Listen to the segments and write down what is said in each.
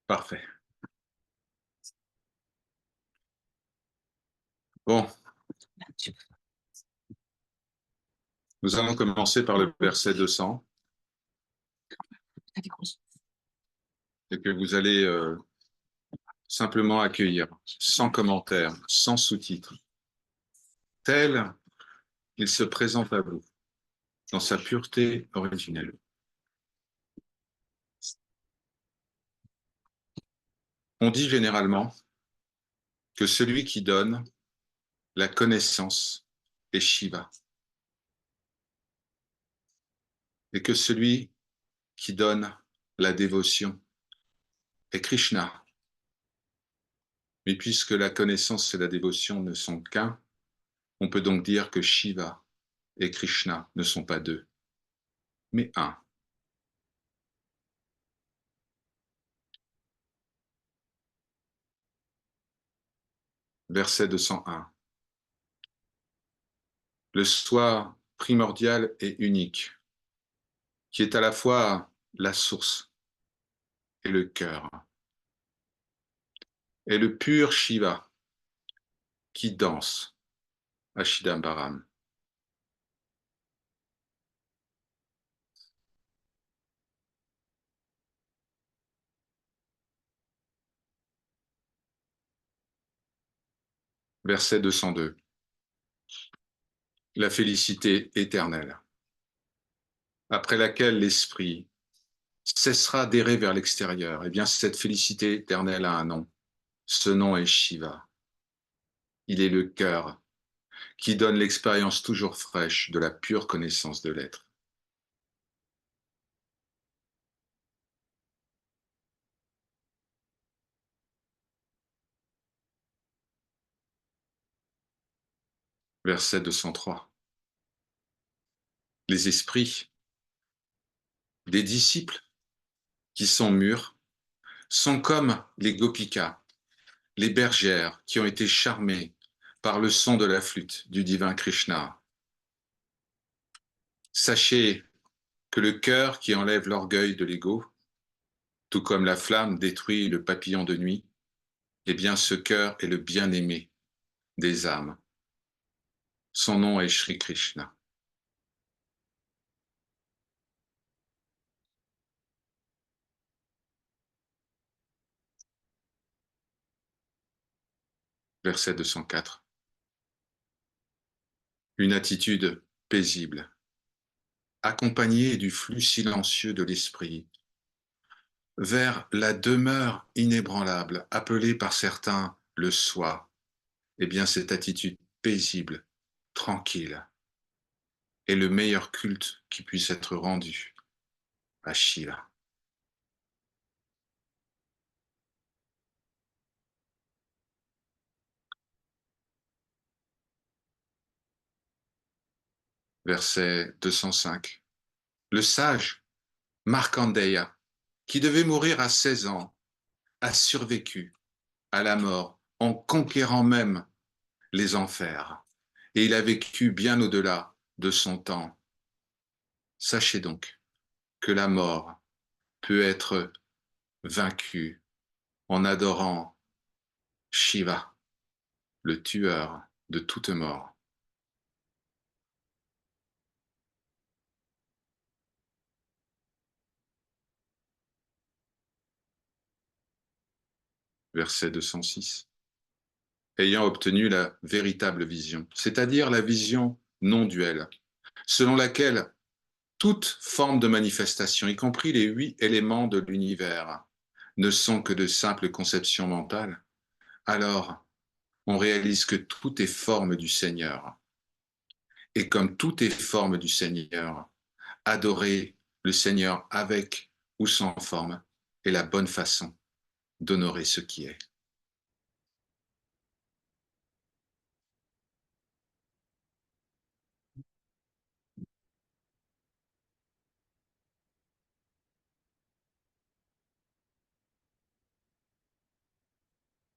Parfait. Bon, nous allons commencer par le verset 200 et que vous allez simplement accueillir, sans commentaire, sans sous-titres, tel il se présente à vous, dans sa pureté originelle. On dit généralement que celui qui donne la connaissance est Shiva et que celui qui donne la dévotion est Krishna. Mais puisque la connaissance et la dévotion ne sont qu'un, on peut donc dire que Shiva et Krishna ne sont pas deux, mais un. Verset 201. Le soi primordial et unique, qui est à la fois la source et le cœur, est le pur Shiva qui danse à Chidambaram. Verset 202. La félicité éternelle, après laquelle l'esprit cessera d'errer vers l'extérieur. Eh bien, cette félicité éternelle a un nom. Ce nom est Shiva. Il est le cœur qui donne l'expérience toujours fraîche de la pure connaissance de l'être. Verset 203. Les esprits des disciples qui sont mûrs sont comme les gopikas, les bergères qui ont été charmées par le son de la flûte du divin Krishna. Sachez que le cœur qui enlève l'orgueil de l'ego, tout comme la flamme détruit le papillon de nuit, eh bien ce cœur est le bien-aimé des âmes. Son nom est Shri Krishna. Verset 204. Une attitude paisible, accompagnée du flux silencieux de l'esprit, vers la demeure inébranlable, appelée par certains le soi, eh bien cette attitude paisible, tranquille, est le meilleur culte qui puisse être rendu à Shiva. Verset 205. Le sage Markandeya, qui devait mourir à 16 ans, a survécu à la mort en conquérant même les enfers. Et il a vécu bien au-delà de son temps. Sachez donc que la mort peut être vaincue en adorant Shiva, le tueur de toute mort. Verset 206. Ayant obtenu la véritable vision, c'est-à-dire la vision non duelle, selon laquelle toute forme de manifestation, y compris les 8 éléments de l'univers, ne sont que de simples conceptions mentales, alors on réalise que tout est forme du Seigneur. Et comme tout est forme du Seigneur, adorer le Seigneur avec ou sans forme est la bonne façon d'honorer ce qui est.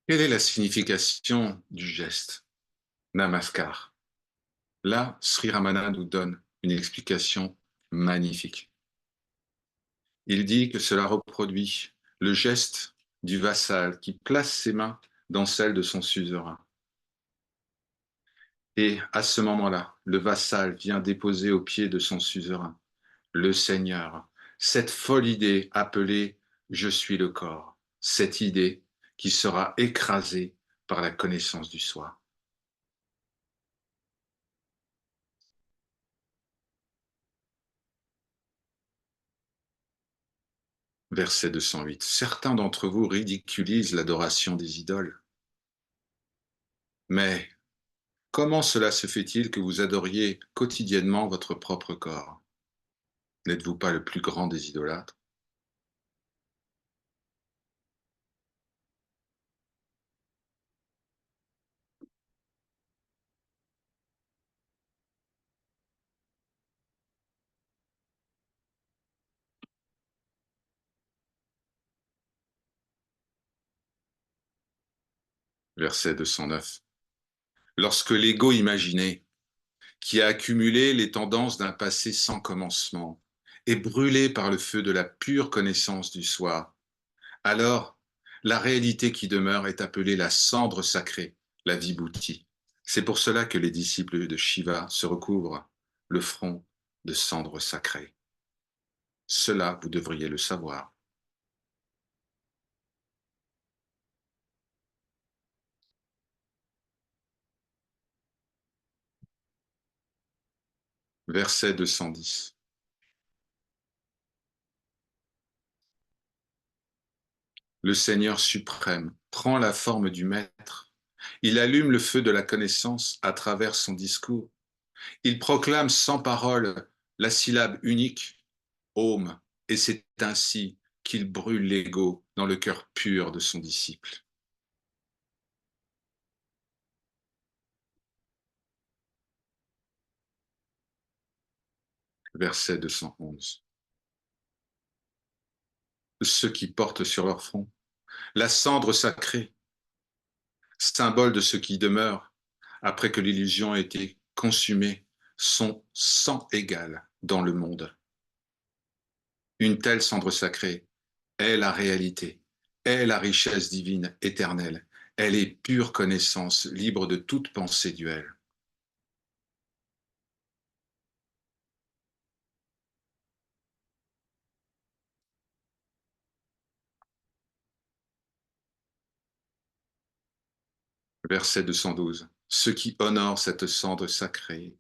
Quelle est la signification du geste Namaskar? Là, Sri Ramana nous donne une explication magnifique. Il dit que cela reproduit le geste du vassal qui place ses mains dans celles de son suzerain. Et à ce moment-là, le vassal vient déposer aux pieds de son suzerain, le Seigneur, cette folle idée appelée Je suis le corps, cette idée qui sera écrasée par la connaissance du soi. Verset 208. Certains d'entre vous ridiculisent l'adoration des idoles. Mais comment cela se fait-il que vous adoriez quotidiennement votre propre corps? N'êtes-vous pas le plus grand des idolâtres? Verset 209. Lorsque l'ego imaginé, qui a accumulé les tendances d'un passé sans commencement, est brûlé par le feu de la pure connaissance du soi, alors la réalité qui demeure est appelée la cendre sacrée, la vibhuti. C'est pour cela que les disciples de Shiva se recouvrent le front de cendres sacrées. Cela, vous devriez le savoir. Verset 210. Le Seigneur suprême prend la forme du Maître. Il allume le feu de la connaissance à travers son discours. Il proclame sans parole la syllabe unique, Om, et c'est ainsi qu'il brûle l'ego dans le cœur pur de son disciple. Verset 211. Ceux qui portent sur leur front la cendre sacrée, symbole de ce qui demeure après que l'illusion a été consumée, sont sans égal dans le monde. Une telle cendre sacrée est la réalité, est la richesse divine éternelle. Elle est pure connaissance, libre de toute pensée duelle. Verset 212. Ceux qui honorent cette cendre sacrée,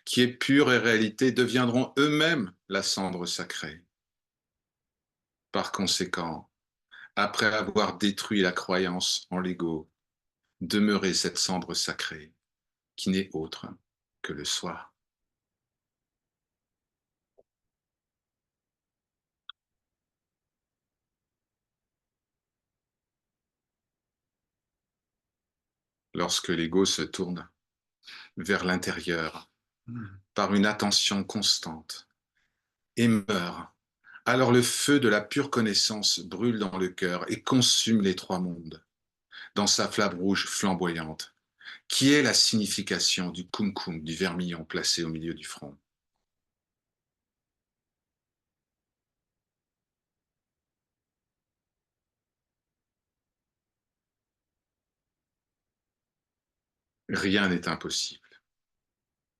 qui est pure et réalité, deviendront eux-mêmes la cendre sacrée. Par conséquent, après avoir détruit la croyance en l'ego, demeurez cette cendre sacrée, qui n'est autre que le soi. Lorsque l'ego se tourne vers l'intérieur par une attention constante et meurt, alors le feu de la pure connaissance brûle dans le cœur et consume les trois mondes dans sa flamme rouge flamboyante, qui est la signification du kumkum, du vermillon placé au milieu du front. Rien n'est impossible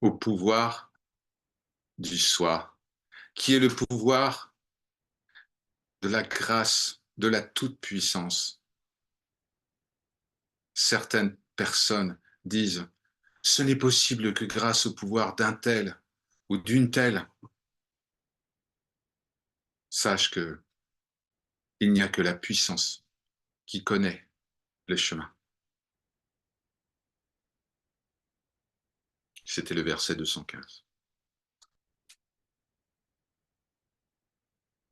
au pouvoir du soi, qui est le pouvoir de la grâce, de la toute-puissance. Certaines personnes disent, ce n'est possible que grâce au pouvoir d'un tel ou d'une telle. Sache que il n'y a que la puissance qui connaît le chemin. C'était le verset 215.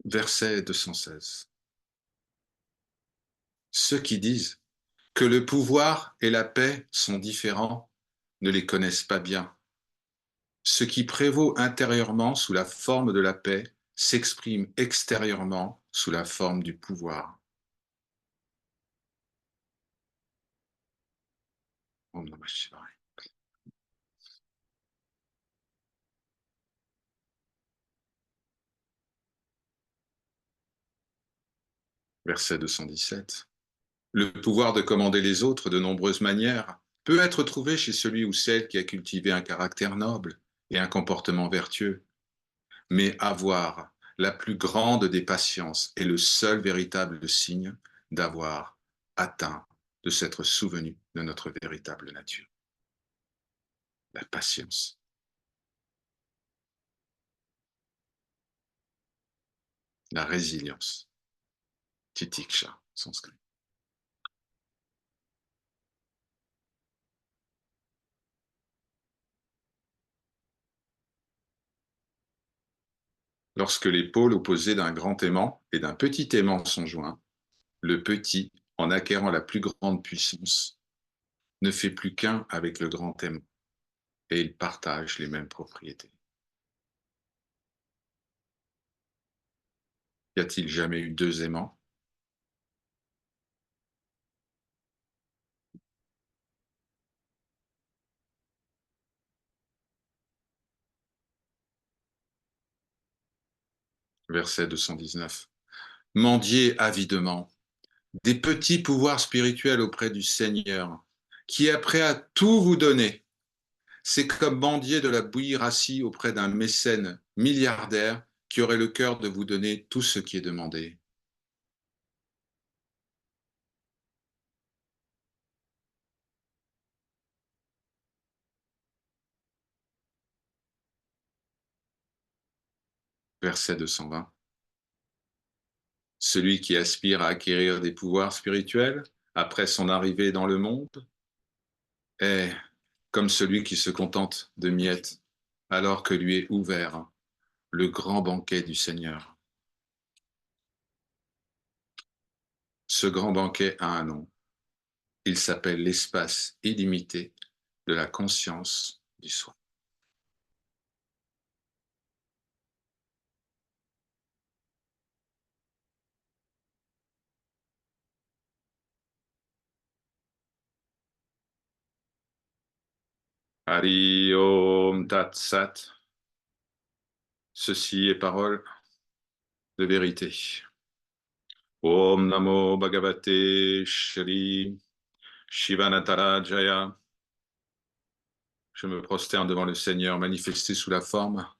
Verset 216. Ceux qui disent que le pouvoir et la paix sont différents ne les connaissent pas bien. Ce qui prévaut intérieurement sous la forme de la paix s'exprime extérieurement sous la forme du pouvoir. Om Namah Shivaya. Verset 217. Le pouvoir de commander les autres de nombreuses manières peut être trouvé chez celui ou celle qui a cultivé un caractère noble et un comportement vertueux. Mais avoir la plus grande des patiences est le seul véritable signe d'avoir atteint, de s'être souvenu de notre véritable nature. La patience. La résilience. Titiksha, sanskrit. Lorsque les pôles opposés d'un grand aimant et d'un petit aimant sont joints, le petit, en acquérant la plus grande puissance, ne fait plus qu'un avec le grand aimant et ils partagent les mêmes propriétés. Y a-t-il jamais eu deux aimants? Verset 219. Mendiez avidement des petits pouvoirs spirituels auprès du Seigneur, qui est prêt à tout vous donner. C'est comme mendier de la bouillie rassis auprès d'un mécène milliardaire qui aurait le cœur de vous donner tout ce qui est demandé. Verset 220. Celui qui aspire à acquérir des pouvoirs spirituels après son arrivée dans le monde est comme celui qui se contente de miettes alors que lui est ouvert le grand banquet du Seigneur. Ce grand banquet a un nom. Il s'appelle l'espace illimité de la conscience du soi. Hari Om Tat Sat. Ceci est parole de vérité. Om Namo Bhagavate Shri Shivanatara Jaya. Je me prosterne devant le Seigneur manifesté sous la forme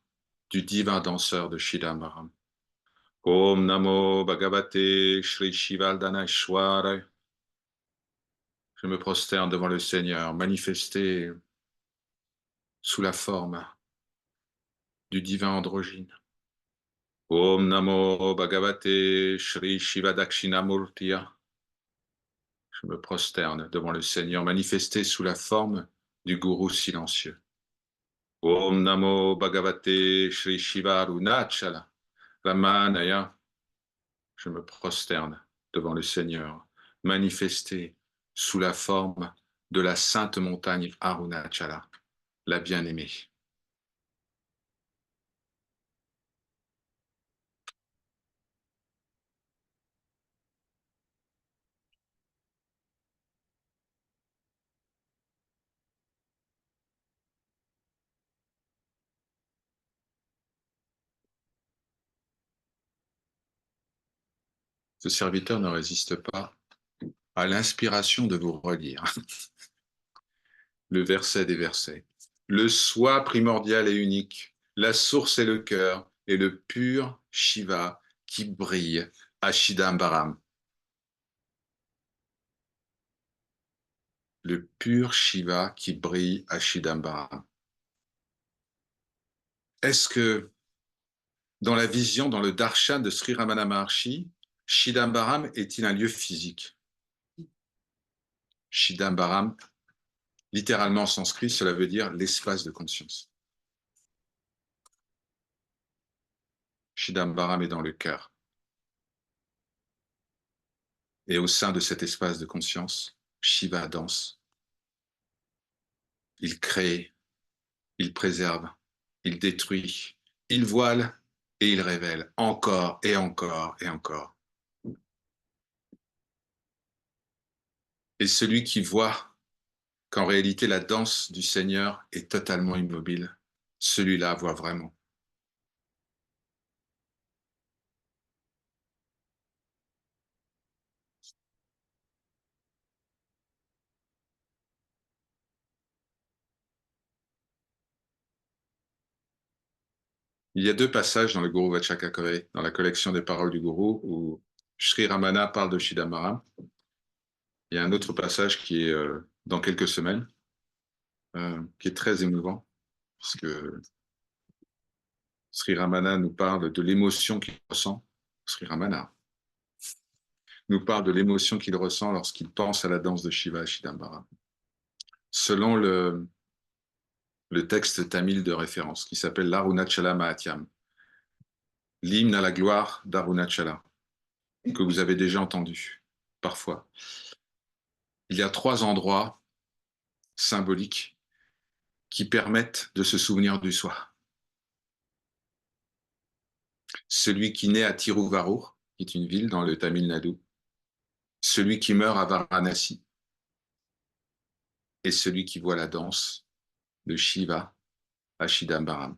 du divin danseur de Shidambaram. Om Namo Bhagavate Shri Shivaldanashwara. Je me prosterne devant le Seigneur manifesté sous la forme du divin androgyne. Om Namo Bhagavate Shri Shivadakshinamurtiya. Je me prosterne devant le Seigneur manifesté sous la forme du gourou silencieux. Om Namo Bhagavate Shri Shiva Arunachala Ramanaya. Je me prosterne devant le Seigneur manifesté sous la forme de la sainte montagne Arunachala, la bien-aimée. Ce serviteur ne résiste pas à l'inspiration de vous relire le verset des versets. Le soi primordial et unique, la source est le cœur, et le pur Shiva qui brille à Chidambaram. Le pur Shiva qui brille à Chidambaram. Est-ce que dans la vision, dans le darshan de Sri Ramana Maharshi, Chidambaram est-il un lieu physique? Chidambaram, littéralement en sanskrit, cela veut dire l'espace de conscience. Chidambaram est dans le cœur. Et au sein de cet espace de conscience, Shiva danse. Il crée, il préserve, il détruit, il voile et il révèle encore et encore et encore. Et celui qui voit qu'en réalité la danse du Seigneur est totalement immobile, celui-là voit vraiment. Il y a deux passages dans le Guru Vachaka Kavai, dans la collection des paroles du Gourou, où Sri Ramana parle de Chidambaram. Il y a un autre passage qui est dans quelques semaines, qui est très émouvant, parce que Sri Ramana nous parle de l'émotion qu'il ressent. Sri Ramana nous parle de l'émotion qu'il ressent lorsqu'il pense à la danse de Shiva à Chidambaram. Selon le texte tamil de référence, qui s'appelle l'Arunachala Mahatyam, l'hymne à la gloire d'Arunachala, que vous avez déjà entendu parfois. Il y a 3 endroits symboliques qui permettent de se souvenir du soi. Celui qui naît à Tiruvarur, qui est une ville dans le Tamil Nadu, celui qui meurt à Varanasi, et celui qui voit la danse de Shiva à Chidambaram.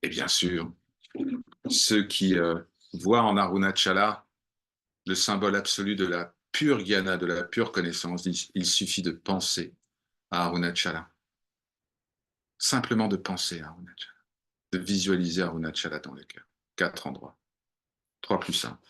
Et bien sûr, ceux qui voient en Arunachala le symbole absolu de la pure jnana, de la pure connaissance, il suffit de penser à Arunachala. Simplement de penser à Arunachala, de visualiser Arunachala dans le cœur. 4 endroits. 3 plus simples.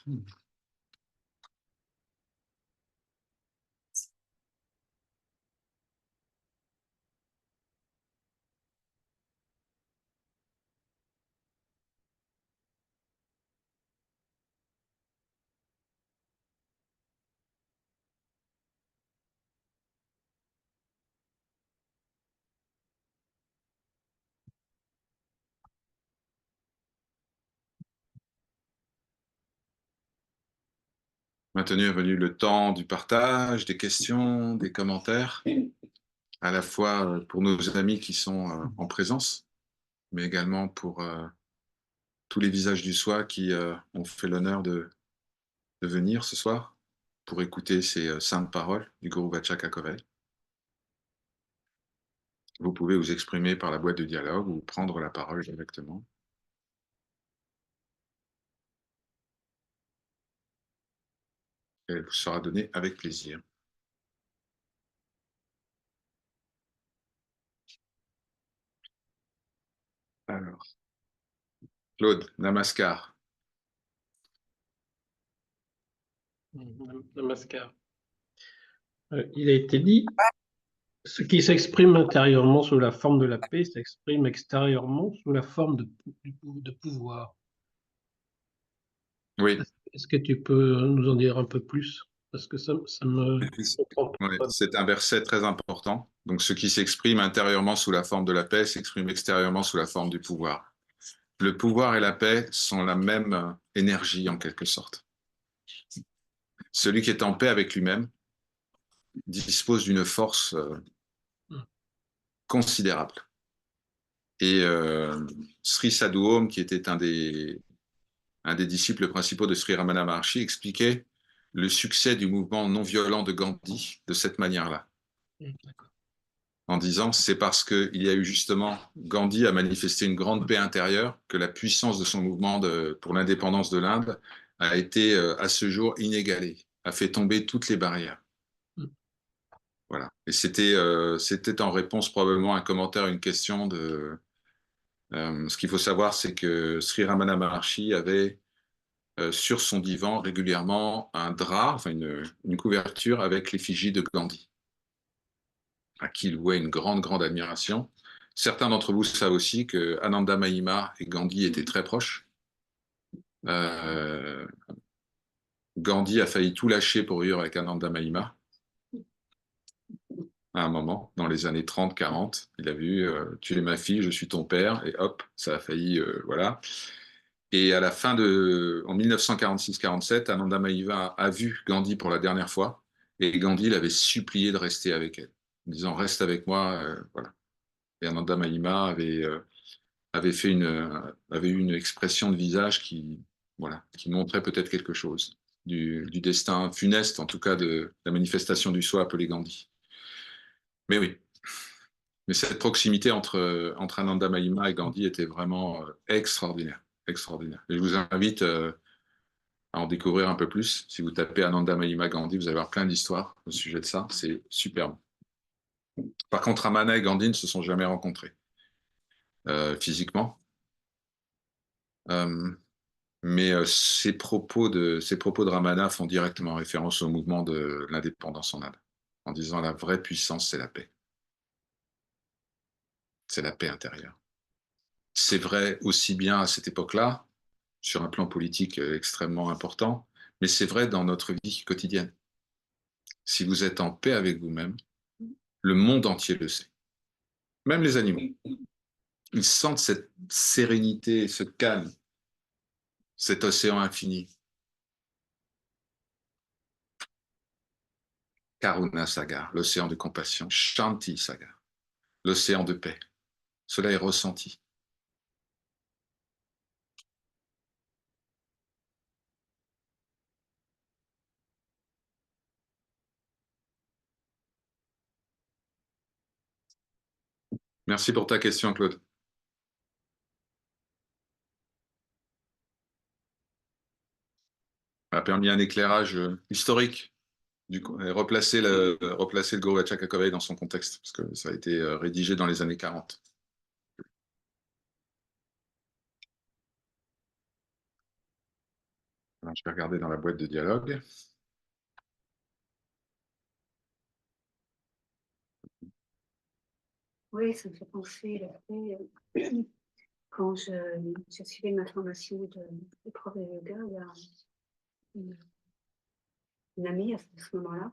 Maintenant est venu le temps du partage, des questions, des commentaires, à la fois pour nos amis qui sont en présence, mais également pour tous les visages du soi qui ont fait l'honneur de venir ce soir pour écouter ces saintes paroles du Guru Vachaka Kavai. Vous pouvez vous exprimer par la boîte de dialogue ou prendre la parole directement. Elle vous sera donnée avec plaisir. Alors, Claude, Namaskar. Namaskar. Il a été dit, ce qui s'exprime intérieurement sous la forme de la paix s'exprime extérieurement sous la forme de pouvoir. Oui. Est-ce que tu peux nous en dire un peu plus? Parce que ça me... Ouais, c'est un verset très important. Donc, ce qui s'exprime intérieurement sous la forme de la paix s'exprime extérieurement sous la forme du pouvoir. Le pouvoir et la paix sont la même énergie en quelque sorte. Celui qui est en paix avec lui-même dispose d'une force considérable. Et Sri Sadhu Om, qui était un des disciples principaux de Sri Ramana Maharshi, expliquait le succès du mouvement non violent de Gandhi de cette manière-là. En disant, c'est parce qu'il y a eu justement, Gandhi a manifesté une grande paix intérieure, que la puissance de son mouvement pour l'indépendance de l'Inde a été à ce jour inégalée, a fait tomber toutes les barrières. Voilà. Et c'était en réponse probablement à un commentaire, une question de... ce qu'il faut savoir, c'est que Sri Ramana Maharshi avait sur son divan régulièrement un drap, enfin une couverture avec l'effigie de Gandhi, à qui il vouait une grande, grande admiration. Certains d'entre vous savent aussi que Ananda Mahima et Gandhi étaient très proches. Gandhi a failli tout lâcher pour vivre avec Ananda Mahima. À un moment, dans les années 30-40, il a vu tu es ma fille, je suis ton père, et hop, ça a failli, voilà. Et à la fin en 1946-47, Ananda Mahima a vu Gandhi pour la dernière fois, et Gandhi l'avait supplié de rester avec elle, en disant reste avec moi, voilà. Et Ananda Mahima avait eu une expression de visage qui, voilà, qui montrait peut-être quelque chose du destin funeste, en tout cas de la manifestation du soi appelé Gandhi. Mais oui, mais cette proximité entre Ananda Mahima et Gandhi était vraiment extraordinaire, extraordinaire. Et je vous invite à en découvrir un peu plus. Si vous tapez Ananda Mahima Gandhi, vous allez avoir plein d'histoires au sujet de ça. C'est superbe. Par contre, Ramana et Gandhi ne se sont jamais rencontrés physiquement. Mais ces propos de Ramana font directement référence au mouvement de l'indépendance en Inde, en disant la vraie puissance, c'est la paix. C'est la paix intérieure. C'est vrai aussi bien à cette époque-là, sur un plan politique extrêmement important, mais c'est vrai dans notre vie quotidienne. Si vous êtes en paix avec vous-même, le monde entier le sait. Même les animaux. Ils sentent cette sérénité, ce calme, cet océan infini. Karuna Sagar, l'océan de compassion. Shanti Sagar, l'océan de paix. Cela est ressenti. Merci pour ta question, Claude. Ça a permis un éclairage historique, du coup, et replacer le Guru Vachakakovaï dans son contexte, parce que ça a été rédigé dans les années 40. Alors, je vais regarder dans la boîte de dialogue. Oui, ça me fait penser, quand je suivais ma formation de prof de yoga, il y a une amie à ce moment-là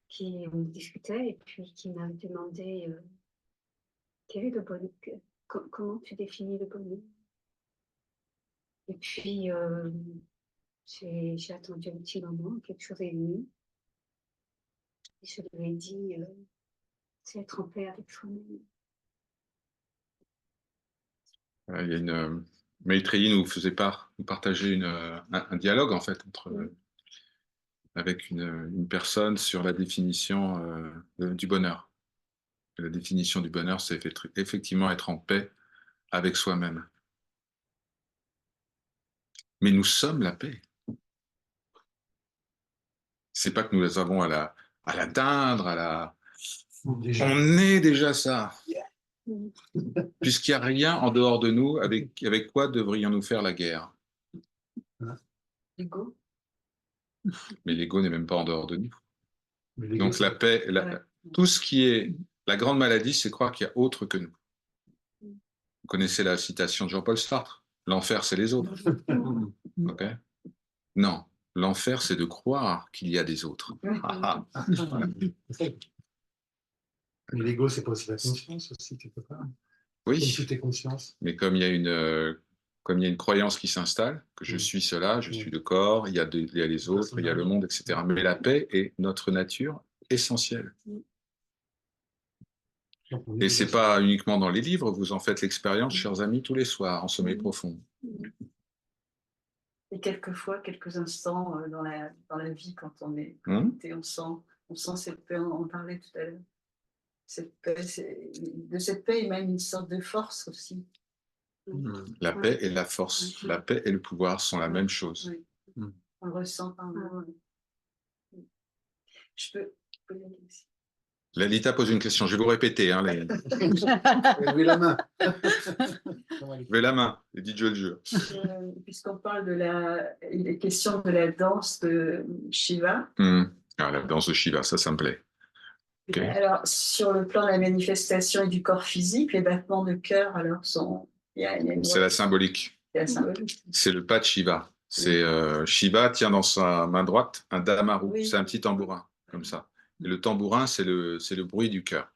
qui discutait et puis qui m'a demandé quel est le bonheur, comment tu définis le bonheur. Et puis j'ai attendu un petit moment, quelque chose est venu, et je lui ai dit c'est être en paix avec soi-même. Il y a une Maitreyi nous faisait nous partageait un dialogue en fait avec une personne sur la définition du bonheur. La définition du bonheur, c'est effectivement être en paix avec soi-même. Mais nous sommes la paix. C'est pas que nous avons à l'atteindre, On est déjà ça. Puisqu'il n'y a rien en dehors de nous, avec quoi devrions-nous faire la guerre? L'ego. Mais l'ego n'est même pas en dehors de nous. Donc la paix, tout ce qui est la grande maladie, c'est croire qu'il y a autre que nous. Vous connaissez la citation de Jean-Paul Sartre, l'enfer, c'est les autres. Okay. Non, l'enfer, c'est de croire qu'il y a des autres. Mais l'ego, c'est pas aussi la conscience aussi, quelque part. Oui. Comme tout est conscience. Mais comme il y a une croyance qui s'installe, que je suis cela, je suis le corps, il y a les autres, il y a le monde, etc. Mais la paix est notre nature essentielle. Et c'est pas uniquement dans les livres, vous en faites l'expérience, chers amis, tous les soirs, en sommeil profond. Et quelquefois, quelques instants dans la vie, quand on est connecté, on sent cette paix, on en parlait tout à l'heure. De cette paix, il y a même une sorte de force aussi. La paix et la force, la paix et le pouvoir sont la même chose. Oui. On le ressent par Je peux poser une question. Lalita pose une question, je vais vous répéter. Levez la main. Levez la main, et dites-je le jeu. Puisqu'on parle de la question de la danse de Shiva. Ah, la danse de Shiva, ça me plaît. Okay. Alors, sur le plan de la manifestation et du corps physique, les battements de cœur, alors, sont... C'est la symbolique. C'est le pas de Shiva. Shiva tient dans sa main droite un damaru, oui. C'est un petit tambourin, comme ça. Et le tambourin, c'est le bruit du cœur.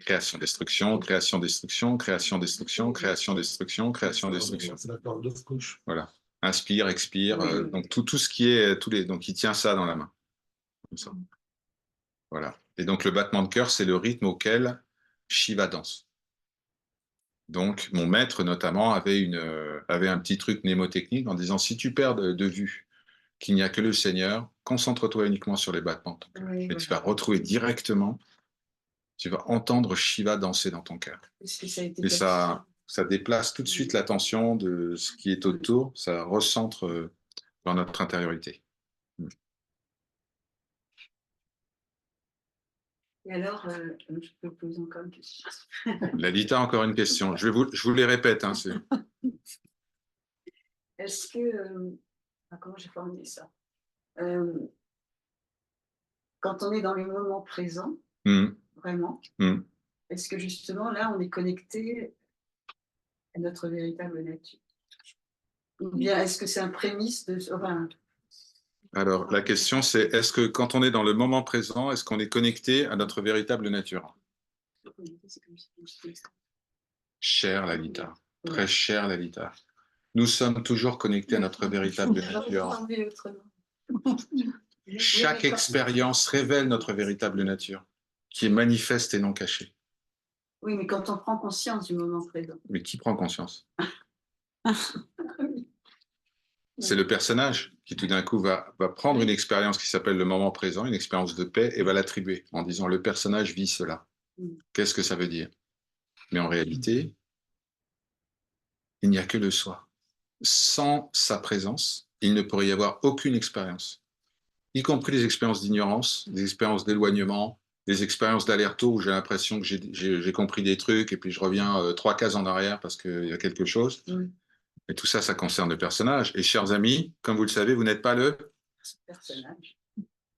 Création, destruction, création, destruction, création, destruction, création, destruction, création, destruction. C'est la corde de couche. Voilà. Inspire, expire. Donc tout ce qui est donc il tient ça dans la main, comme ça. Voilà. Et donc le battement de cœur, c'est le rythme auquel Shiva danse. Donc mon maître notamment avait un petit truc mnémotechnique en disant si tu perds de vue qu'il n'y a que le Seigneur, concentre-toi uniquement sur les battements de ton cœur. Oui, et tu vas retrouver directement, tu vas entendre Shiva danser dans ton cœur. Et ça déplace tout de suite l'attention de ce qui est autour, ça recentre dans notre intériorité. Et alors, je peux poser encore une question. Lalita, encore une question. Je vous les répète. est-ce que, comment j'ai formulé ça? Quand on est dans le moment présent, vraiment, est-ce que justement là, on est connecté à notre véritable nature? Ou bien est-ce que c'est un prémisse de... Enfin, Alors, la question, c'est est-ce que quand on est dans le moment présent, est-ce qu'on est connecté à notre véritable nature? Chère Lalita, très chère Lalita, nous sommes toujours connectés à notre véritable nature. Chaque expérience révèle notre véritable nature, qui est manifeste et non cachée. Oui, mais quand on prend conscience du moment présent. Mais qui prend conscience? C'est le personnage qui tout d'un coup va prendre une expérience qui s'appelle le moment présent, une expérience de paix, et va l'attribuer en disant le personnage vit cela. Qu'est-ce que ça veut dire? Mais en réalité, il n'y a que le soi. Sans sa présence, il ne pourrait y avoir aucune expérience, y compris les expériences d'ignorance, des expériences d'éloignement, des expériences d'aller-retour où j'ai l'impression que j'ai compris des trucs et puis je reviens 3 cases en arrière parce qu'il y a quelque chose. Et tout ça, ça concerne le personnage. Et chers amis, comme vous le savez, vous n'êtes pas le personnage.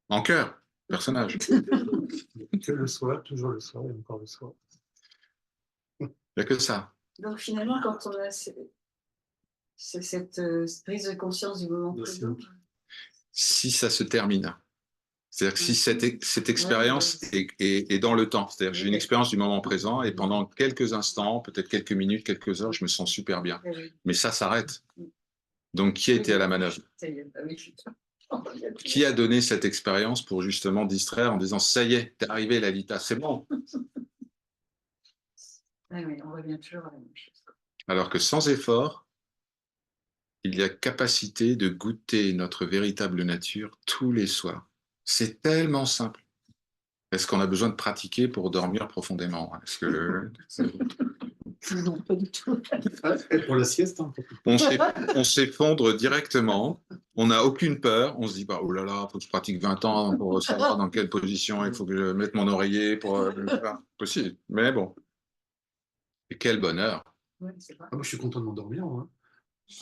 En cœur, personnage. Que le soi, toujours le soi et encore le soi. Il n'y a que ça. Donc finalement, quand on a cette prise de conscience du moment présent... Si ça se termine, c'est-à-dire que si cette expérience est dans le temps, c'est-à-dire que j'ai une expérience du moment présent et pendant quelques instants, peut-être quelques minutes, quelques heures, je me sens super bien. Mais ça s'arrête. Donc qui a été à la manœuvre? Qui a donné cette expérience pour justement distraire en disant « ça y est, t'es arrivé Lalita, c'est bon ». Oui, on revient toujours à la même chose. Alors que sans effort, il y a capacité de goûter notre véritable nature tous les soirs. C'est tellement simple. Est-ce qu'on a besoin de pratiquer pour dormir profondément? Est-ce que... Non, pas du tout. Pour la sieste, hein. On s'effondre directement, on n'a aucune peur, on se dit bah, oh là là, il faut que je pratique 20 ans pour savoir dans quelle position il faut que je mette mon oreiller pour... possible, mais bon. Et quel bonheur. Ouais, c'est vrai. Moi, je suis content de m'endormir. Hein.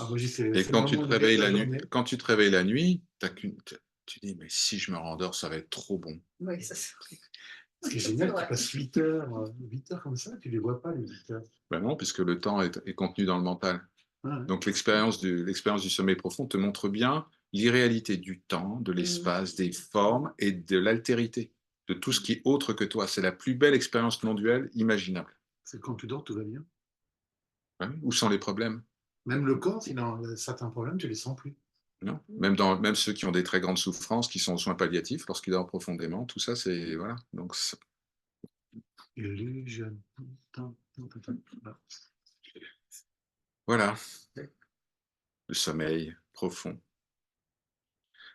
Moi, et quand tu te réveilles la nuit, tu dis mais si je me rendors, ça va être trop bon. Oui, ça c'est vrai. Ce qui est génial, tu passes 8 heures comme ça, tu ne les vois pas, les 8 heures. Ben non, puisque le temps est contenu dans le mental. Ouais. Donc l'expérience du sommeil profond te montre bien l'irréalité du temps, de l'espace, des formes et de l'altérité, de tout ce qui est autre que toi. C'est la plus belle expérience non duelle imaginable. C'est quand tu dors, tout va bien. Ouais, où sont les problèmes? Même le corps, s'il a certains problèmes, tu ne les sens plus. Non. Même ceux qui ont des très grandes souffrances, qui sont en soins palliatifs, lorsqu'ils dorment profondément, tout ça, c'est... Voilà. Donc, Illusion. Voilà. Le sommeil profond.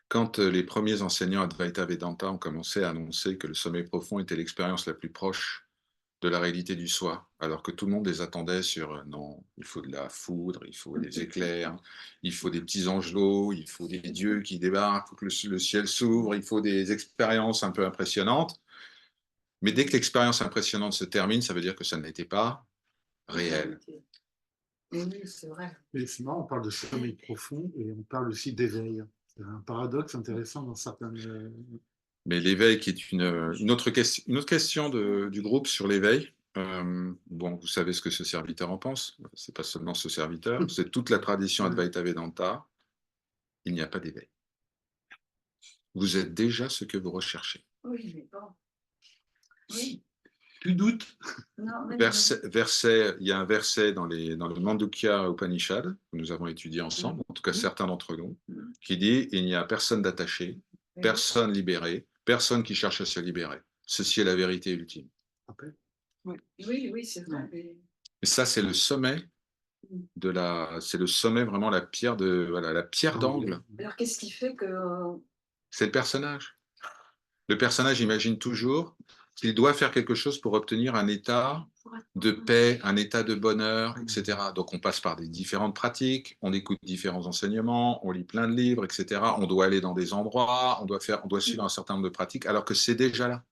Quand les premiers enseignants Advaita Vedanta ont commencé à annoncer que le sommeil profond était l'expérience la plus proche de la réalité du soi, alors que tout le monde les attendait sur non, il faut de la foudre, il faut des éclairs, il faut des petits angelots, il faut des dieux qui débarquent, il faut que le ciel s'ouvre, il faut des expériences un peu impressionnantes. Mais dès que l'expérience impressionnante se termine, ça veut dire que ça n'était pas réel. Oui, c'est vrai. Mais c'est marrant, on parle de sommeil profond et on parle aussi d'éveil. C'est un paradoxe intéressant dans certaines... Mais l'éveil, qui est une autre question du groupe sur l'éveil. Bon, vous savez ce que ce serviteur en pense. C'est pas seulement ce serviteur, c'est toute la tradition Advaita Vedanta. Il n'y a pas d'éveil. Vous êtes déjà ce que vous recherchez. Oui, mais bon. Oui. Tu doutes? Non, Il y a un verset dans le Mandukya Upanishad, que nous avons étudié ensemble, en tout cas certains d'entre nous, qui dit « Il n'y a personne d'attaché, personne libéré, personne qui cherche à se libérer. Ceci est la vérité ultime. » Oui, c'est vrai. Mais... Et ça, c'est le sommet c'est le sommet, vraiment la pierre d'angle. Alors, qu'est-ce qui fait que... C'est le personnage. Le personnage imagine toujours qu'il doit faire quelque chose pour obtenir un état de paix, un état de bonheur, etc. Donc, on passe par des différentes pratiques, on écoute différents enseignements, on lit plein de livres, etc. On doit aller dans des endroits, on doit suivre un certain nombre de pratiques, alors que c'est déjà là.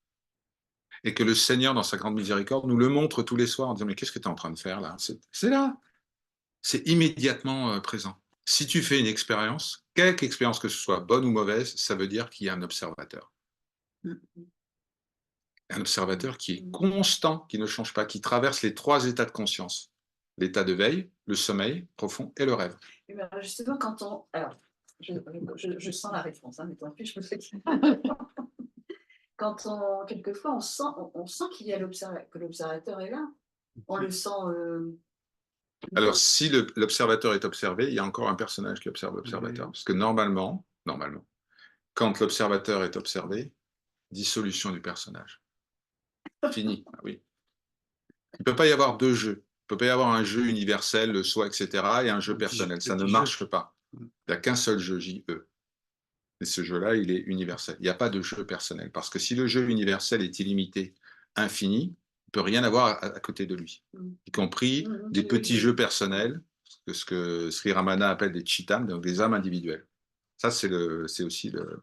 Et que le Seigneur, dans sa grande miséricorde, nous le montre tous les soirs en disant « Mais qu'est-ce que tu es en train de faire là ?» C'est là. C'est immédiatement présent. Si tu fais une expérience, quelque expérience que ce soit, bonne ou mauvaise, ça veut dire qu'il y a un observateur. Un observateur qui est constant, qui ne change pas, qui traverse les 3 états de conscience. L'état de veille, le sommeil profond et le rêve. Et bien justement, quand on... Alors, je sens la réponse, hein, mais tant pis, je me fais... Quand on... Quelquefois, on sent qu'il y a que l'observateur est là. On le sent... Alors, si l'observateur est observé, il y a encore un personnage qui observe l'observateur. Parce que normalement, quand l'observateur est observé, dissolution du personnage. Fini, ah oui. Il ne peut pas y avoir 2 jeux. Il ne peut pas y avoir un jeu universel, le soi, etc., et un jeu personnel. Ça ne marche pas. Il n'y a qu'un seul jeu, J-E. Et ce jeu-là, il est universel. Il n'y a pas de jeu personnel. Parce que si le jeu universel est illimité, infini, il ne peut rien avoir à côté de lui. Y compris des petits jeux personnels, ce que Sri Ramana appelle des chittam, donc des âmes individuelles. Ça, c'est aussi le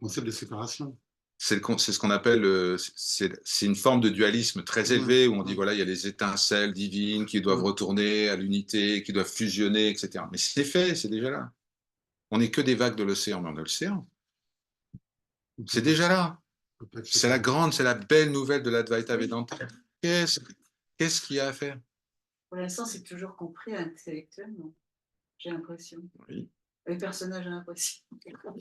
concept de séparation. C'est ce qu'on appelle, c'est une forme de dualisme très élevée où on dit, voilà, il y a les étincelles divines qui doivent retourner à l'unité, qui doivent fusionner, etc. Mais c'est fait, c'est déjà là. On n'est que des vagues de l'océan, mais on a l'océan. C'est déjà là. C'est la belle nouvelle de l'Advaita Vedanta. Qu'est-ce qu'il y a à faire? Pour l'instant, c'est toujours compris intellectuellement, j'ai l'impression. Oui. Le personnage a l'impression.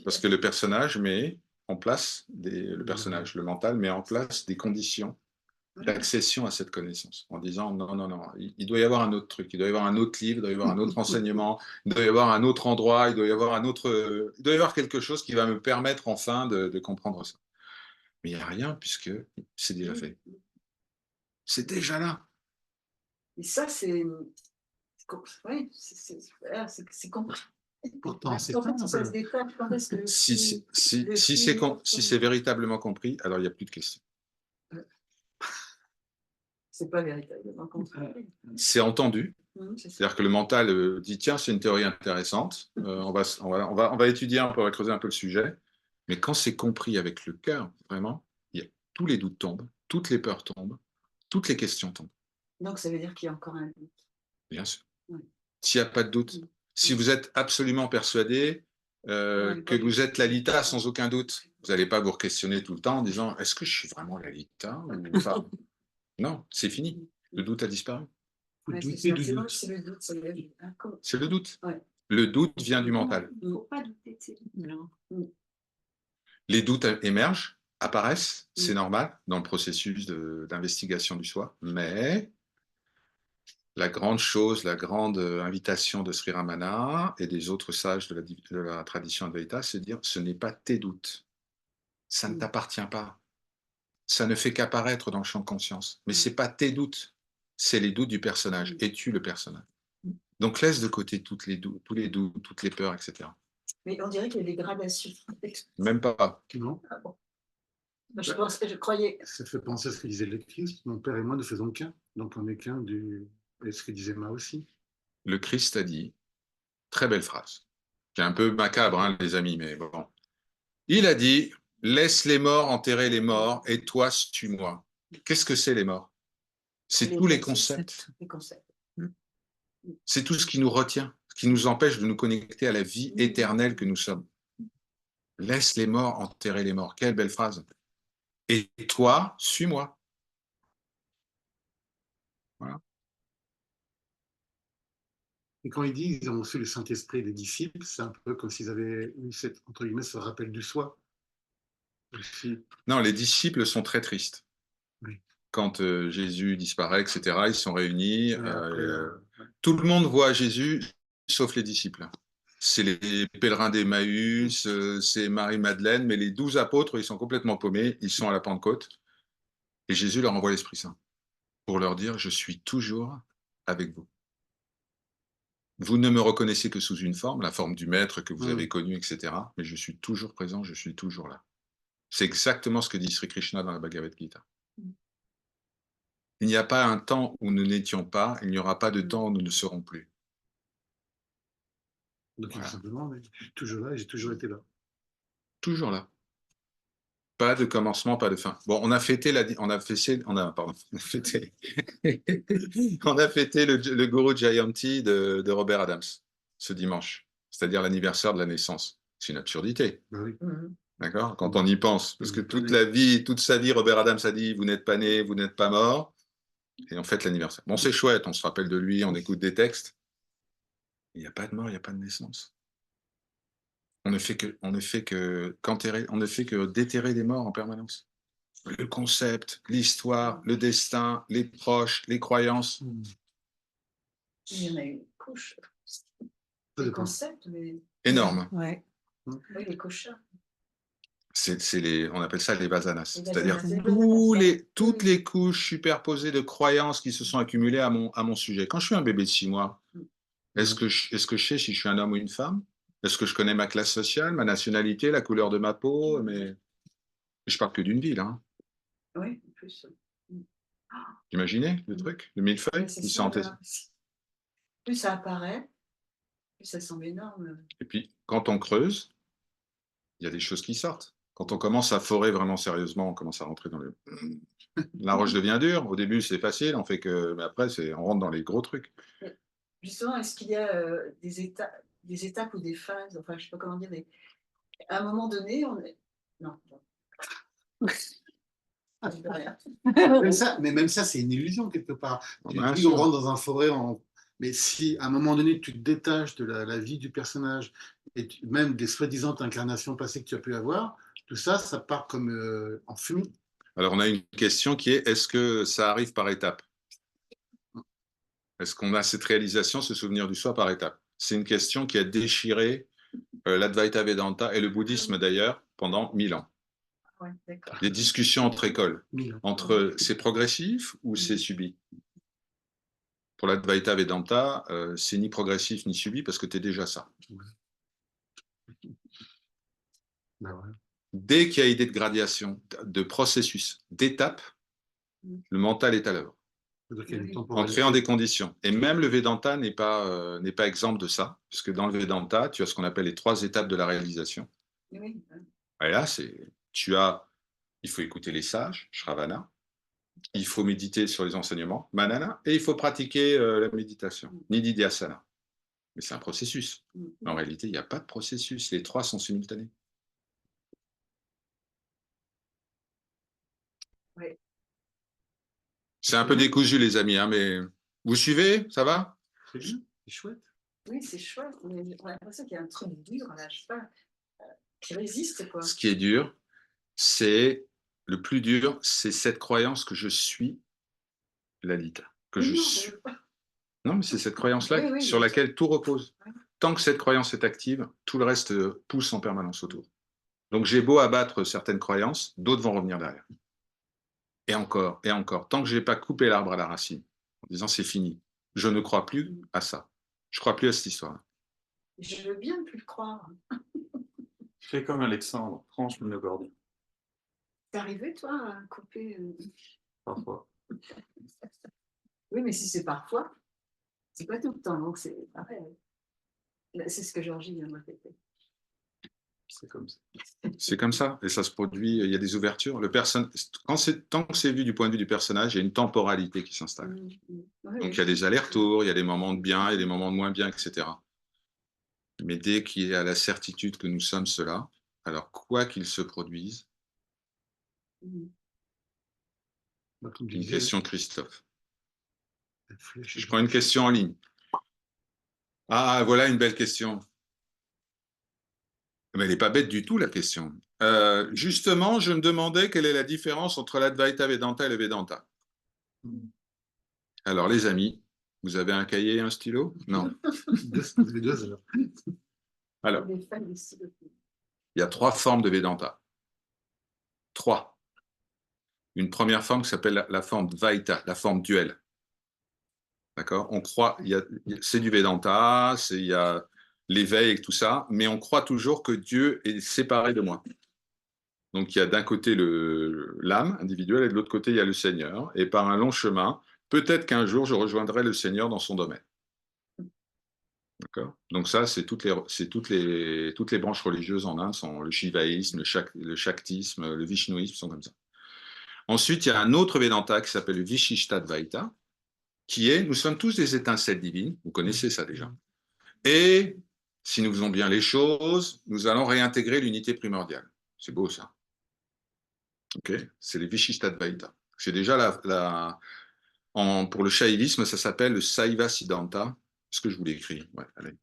Parce que le personnage met en place, le mental met en place des conditions d'accession à cette connaissance, en disant non, il doit y avoir un autre truc, il doit y avoir un autre livre, il doit y avoir un autre enseignement, il doit y avoir un autre endroit, il doit y avoir quelque chose qui va me permettre enfin de comprendre ça. Mais il n'y a rien puisque c'est déjà fait. C'est déjà là. Et ça, c'est compris. Pourtant, c'est si c'est véritablement compris, alors il n'y a plus de questions. C'est pas véritablement compris. C'est entendu. C'est-à-dire que le mental dit tiens, c'est une théorie intéressante, on va étudier, on va creuser un peu le sujet. Mais quand c'est compris avec le cœur, vraiment, tous les doutes tombent, toutes les peurs tombent, toutes les questions tombent. Donc ça veut dire qu'il y a encore un doute. Bien sûr. S'il n'y a pas de doute, si vous êtes absolument persuadé que vous êtes Lalita sans aucun doute, vous n'allez pas vous questionner tout le temps en disant est-ce que je suis vraiment Lalita ou pas? Non, c'est fini. Le doute a disparu. C'est le doute. C'est le doute. Ouais. Le doute vient du mental. Il ne faut pas douter de ses doutes. Les doutes émergent, apparaissent, c'est normal dans le processus d'investigation du soi, mais la grande chose, la grande invitation de Sri Ramana et des autres sages de la tradition Advaita, c'est de dire ce n'est pas tes doutes, ça ne t'appartient pas, ça ne fait qu'apparaître dans le champ de conscience, mais ce n'est pas tes doutes, c'est les doutes du personnage, es-tu le personnage? Donc laisse de côté tous les doutes, toutes les peurs, etc. Mais on dirait qu'il y a des gradations. Même pas. Non. Ah bon. Je croyais. Ça fait penser à ce que disait le Christ. Mon père et moi ne faisons qu'un. Donc on est qu'un du. Et ce que disait Ma aussi. Le Christ a dit, très belle phrase, qui est un peu macabre, hein, les amis, mais bon. Il a dit, laisse les morts enterrer les morts et toi, tue-moi. Qu'est-ce que c'est les morts? C'est tous les concepts. C'est tout ce qui nous retient, ce qui nous empêche de nous connecter à la vie éternelle que nous sommes. Laisse les morts enterrer les morts. Quelle belle phrase. Et toi, suis-moi. Voilà. Et quand il dit qu'ils ont reçu le Saint-Esprit des disciples, c'est un peu comme s'ils avaient eu entre guillemets, ce rappel du soi. Non, les disciples sont très tristes. Oui. Quand Jésus disparaît, etc., ils sont réunis. Tout le monde voit Jésus, sauf les disciples. C'est les pèlerins d'Emmaüs, c'est Marie-Madeleine, mais les 12 apôtres, ils sont complètement paumés, ils sont à la Pentecôte. Et Jésus leur envoie l'Esprit Saint pour leur dire, je suis toujours avec vous. Vous ne me reconnaissez que sous une forme, la forme du maître que vous avez connu, etc. Mais je suis toujours présent, je suis toujours là. C'est exactement ce que dit Sri Krishna dans la Bhagavad Gita. Il n'y a pas un temps où nous n'étions pas, il n'y aura pas de temps où nous ne serons plus. Donc, voilà. Simplement, je suis toujours là et j'ai toujours été là. Toujours là. Pas de commencement, pas de fin. Bon, on a fêté le Guru Jayanti de Robert Adams. ce dimanche, c'est-à-dire l'anniversaire de la naissance. C'est une absurdité. Oui. D'accord? Quand on y pense. Parce que toute sa vie, Robert Adams a dit, vous n'êtes pas né, vous n'êtes pas mort. Et on fête l'anniversaire. Bon, c'est chouette, on se rappelle de lui, on écoute des textes. Il n'y a pas de mort, il n'y a pas de naissance. On ne fait que déterrer des morts en permanence. Le concept, l'histoire, le destin, les proches, les croyances. Il y en a une couche. Le concept, mais... Énorme. Ouais. Oui, les cochards. On appelle ça les vasanas. C'est-à-dire vasanas. toutes les couches superposées de croyances qui se sont accumulées à mon sujet. Quand je suis un bébé de 6 mois, est-ce que je sais si je suis un homme ou une femme? Est-ce que je connais ma classe sociale, ma nationalité, la couleur de ma peau? Mais je parle que d'une ville. Hein. Oui, en plus. Imaginez le truc, le millefeuille qui sentait. Plus ça apparaît, plus ça semble énorme. Et puis, quand on creuse, il y a des choses qui sortent. Quand on commence à forer vraiment sérieusement, on commence à rentrer dans le... La roche devient dure. Au début, c'est facile, on fait que... Mais après, on rentre dans les gros trucs. Justement, est-ce qu'il y a des étapes ou des phases, enfin, je ne sais pas comment dire, à un moment donné, on est... Non. Mais même ça, c'est une illusion quelque part. Tu dis, on rentre dans un forêt, mais si à un moment donné, tu te détaches de la vie du personnage, et même des soi-disant incarnations passées que tu as pu avoir, tout ça, ça part comme en fumée. Alors, on a une question qui est, est-ce que ça arrive par étapes? Est-ce qu'on a cette réalisation, ce souvenir du soi par étapes? C'est une question qui a déchiré l'Advaita Vedanta et le bouddhisme d'ailleurs pendant 1000 ans. Ouais, des discussions entre écoles, entre c'est progressif ou c'est subi. Pour l'Advaita Vedanta, c'est ni progressif ni subi parce que tu es déjà ça. Dès qu'il y a idée de gradation, de processus, d'étape, le mental est à l'œuvre. En créant des conditions. Et même le Vedanta n'est pas exempt de ça, puisque dans le Vedanta, tu as ce qu'on appelle les 3 étapes de la réalisation. Et là, il faut écouter les sages, Shravana, il faut méditer sur les enseignements, Manana, et il faut pratiquer la méditation, Nididhyasana. Mais c'est un processus. En réalité, il n'y a pas de processus, les 3 sont simultanés. Ouais. C'est un peu décousu, les amis, hein, mais vous suivez? Ça va? C'est bien, c'est chouette. Oui, c'est chouette, mais j'ai l'impression qu'il y a un truc dur, là, je sais pas, qui résiste, quoi. Ce qui est dur, le plus dur, c'est cette croyance que je suis Lalita. Que je suis. Non, mais c'est cette croyance-là sur laquelle tout repose. Tant que cette croyance est active, tout le reste pousse en permanence autour. Donc j'ai beau abattre certaines croyances, d'autres vont revenir derrière. Et encore, et encore. Tant que je n'ai pas coupé l'arbre à la racine, en disant c'est fini, je ne crois plus à ça. Je ne crois plus à cette histoire. Je veux bien ne plus le croire. Fais comme Alexandre, tranche le gordien. T'es arrivé, toi, à couper Parfois. Oui, mais si c'est parfois, c'est pas tout le temps, donc c'est pareil. C'est ce que Georgie vient de répéter. C'est comme ça. C'est comme ça, et ça se produit, il y a des ouvertures. Tant que c'est vu du point de vue du personnage, il y a une temporalité qui s'installe. Donc il y a des allers-retours, il y a des moments de bien, il y a des moments de moins bien, etc. Mais dès qu'il y a la certitude que nous sommes cela, alors quoi qu'il se produise, une question, Christophe. Je prends une question en ligne. Ah, voilà une belle question. Mais elle n'est pas bête du tout, la question. Justement, je me demandais quelle est la différence entre l'Advaita Vedanta et le Vedanta. Alors, les amis, vous avez un cahier et un stylo? Non. Les deux, alors. Alors, il y a 3 formes de Vedanta. 3. Une première forme qui s'appelle la forme Dvaita, la forme duel. D'accord? On croit, c'est du Vedanta, il y a l'éveil et tout ça, mais on croit toujours que Dieu est séparé de moi. Donc il y a d'un côté l'âme individuelle et de l'autre côté il y a le Seigneur. Et par un long chemin, peut-être qu'un jour je rejoindrai le Seigneur dans son domaine. D'accord? Donc ça, c'est toutes les branches religieuses en Inde, sont le shivaïsme, le shaktisme, le vishnouisme, sont comme ça. Ensuite, il y a un autre Vedanta qui s'appelle le Vishishtadvaita, qui est, nous sommes tous des étincelles divines, vous connaissez ça déjà. Et si nous faisons bien les choses, nous allons réintégrer l'unité primordiale. C'est beau ça. Okay, c'est les Vishishtadvaita. C'est déjà pour le shaivisme, ça s'appelle le Saiva Siddhanta. Est-ce que je vous l'écris? Ouais, allez.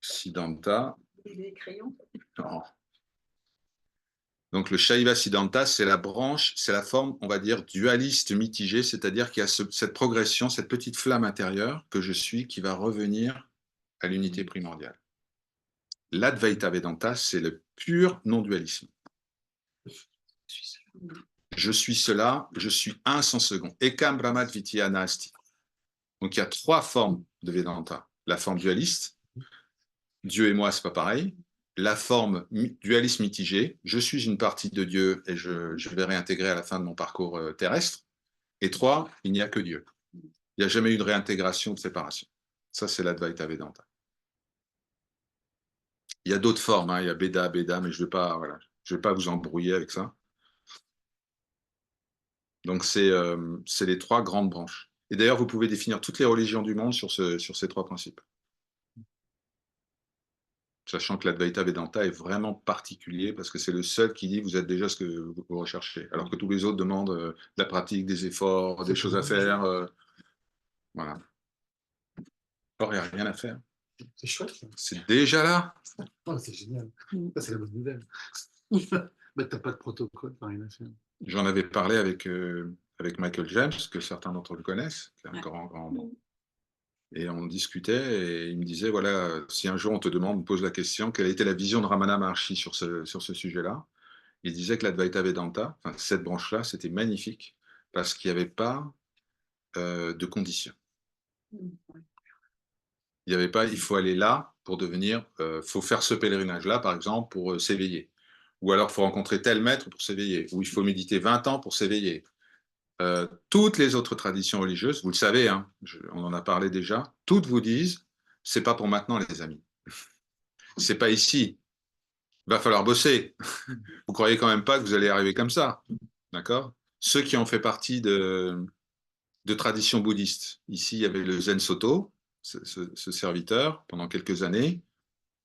Siddhanta. Des crayons. Non. Donc le Shaiva Siddhanta, c'est la branche, c'est la forme, on va dire, dualiste mitigée, c'est-à-dire qu'il y a cette progression, cette petite flamme intérieure que je suis qui va revenir à l'unité primordiale. L'Advaita Vedanta, c'est le pur non-dualisme. Je suis cela, je suis un sans second. Ekam Brahmat Vitya Nasti. Donc il y a 3 formes de Vedanta. La forme dualiste, Dieu et moi, c'est pas pareil. La forme dualiste mitigée, je suis une partie de Dieu et je vais réintégrer à la fin de mon parcours terrestre. Et 3, il n'y a que Dieu. Il n'y a jamais eu de réintégration ou de séparation. Ça, c'est l'Advaita Vedanta. Il y a d'autres formes, hein. Il y a Beda, mais je ne vais pas vous embrouiller avec ça. Donc, c'est les 3 grandes branches. Et d'ailleurs, vous pouvez définir toutes les religions du monde sur ces 3 principes. Sachant que l'Advaita Vedanta est vraiment particulier parce que c'est le seul qui dit vous êtes déjà ce que vous recherchez. Alors que tous les autres demandent de la pratique, des efforts, des choses à faire. Voilà. Or, il n'y a rien à faire. C'est chouette. C'est déjà là. Oh, c'est génial. Ça, c'est la bonne nouvelle. Mais tu n'as pas de protocole, tu n'as rien à faire. J'en avais parlé avec Michael James, que certains d'entre vous connaissent, qui est un grand. Et on discutait et il me disait, voilà, si un jour on te demande, on pose la question, quelle a été la vision de Ramana Maharshi sur ce sujet-là? Il disait que l'Advaita Vedanta, enfin, cette branche-là, c'était magnifique parce qu'il n'y avait pas de conditions. Il n'y avait pas, il faut aller là pour devenir, faut faire ce pèlerinage-là, par exemple, pour s'éveiller. Ou alors, il faut rencontrer tel maître pour s'éveiller. Ou il faut méditer 20 ans pour s'éveiller. Toutes les autres traditions religieuses, vous le savez, hein, on en a parlé déjà, toutes vous disent, c'est pas pour maintenant, les amis. C'est pas ici. Il va falloir bosser. Vous croyez quand même pas que vous allez arriver comme ça, d'accord? Ceux qui ont fait partie de traditions bouddhistes. Ici, il y avait le Zen Soto, ce serviteur, pendant quelques années.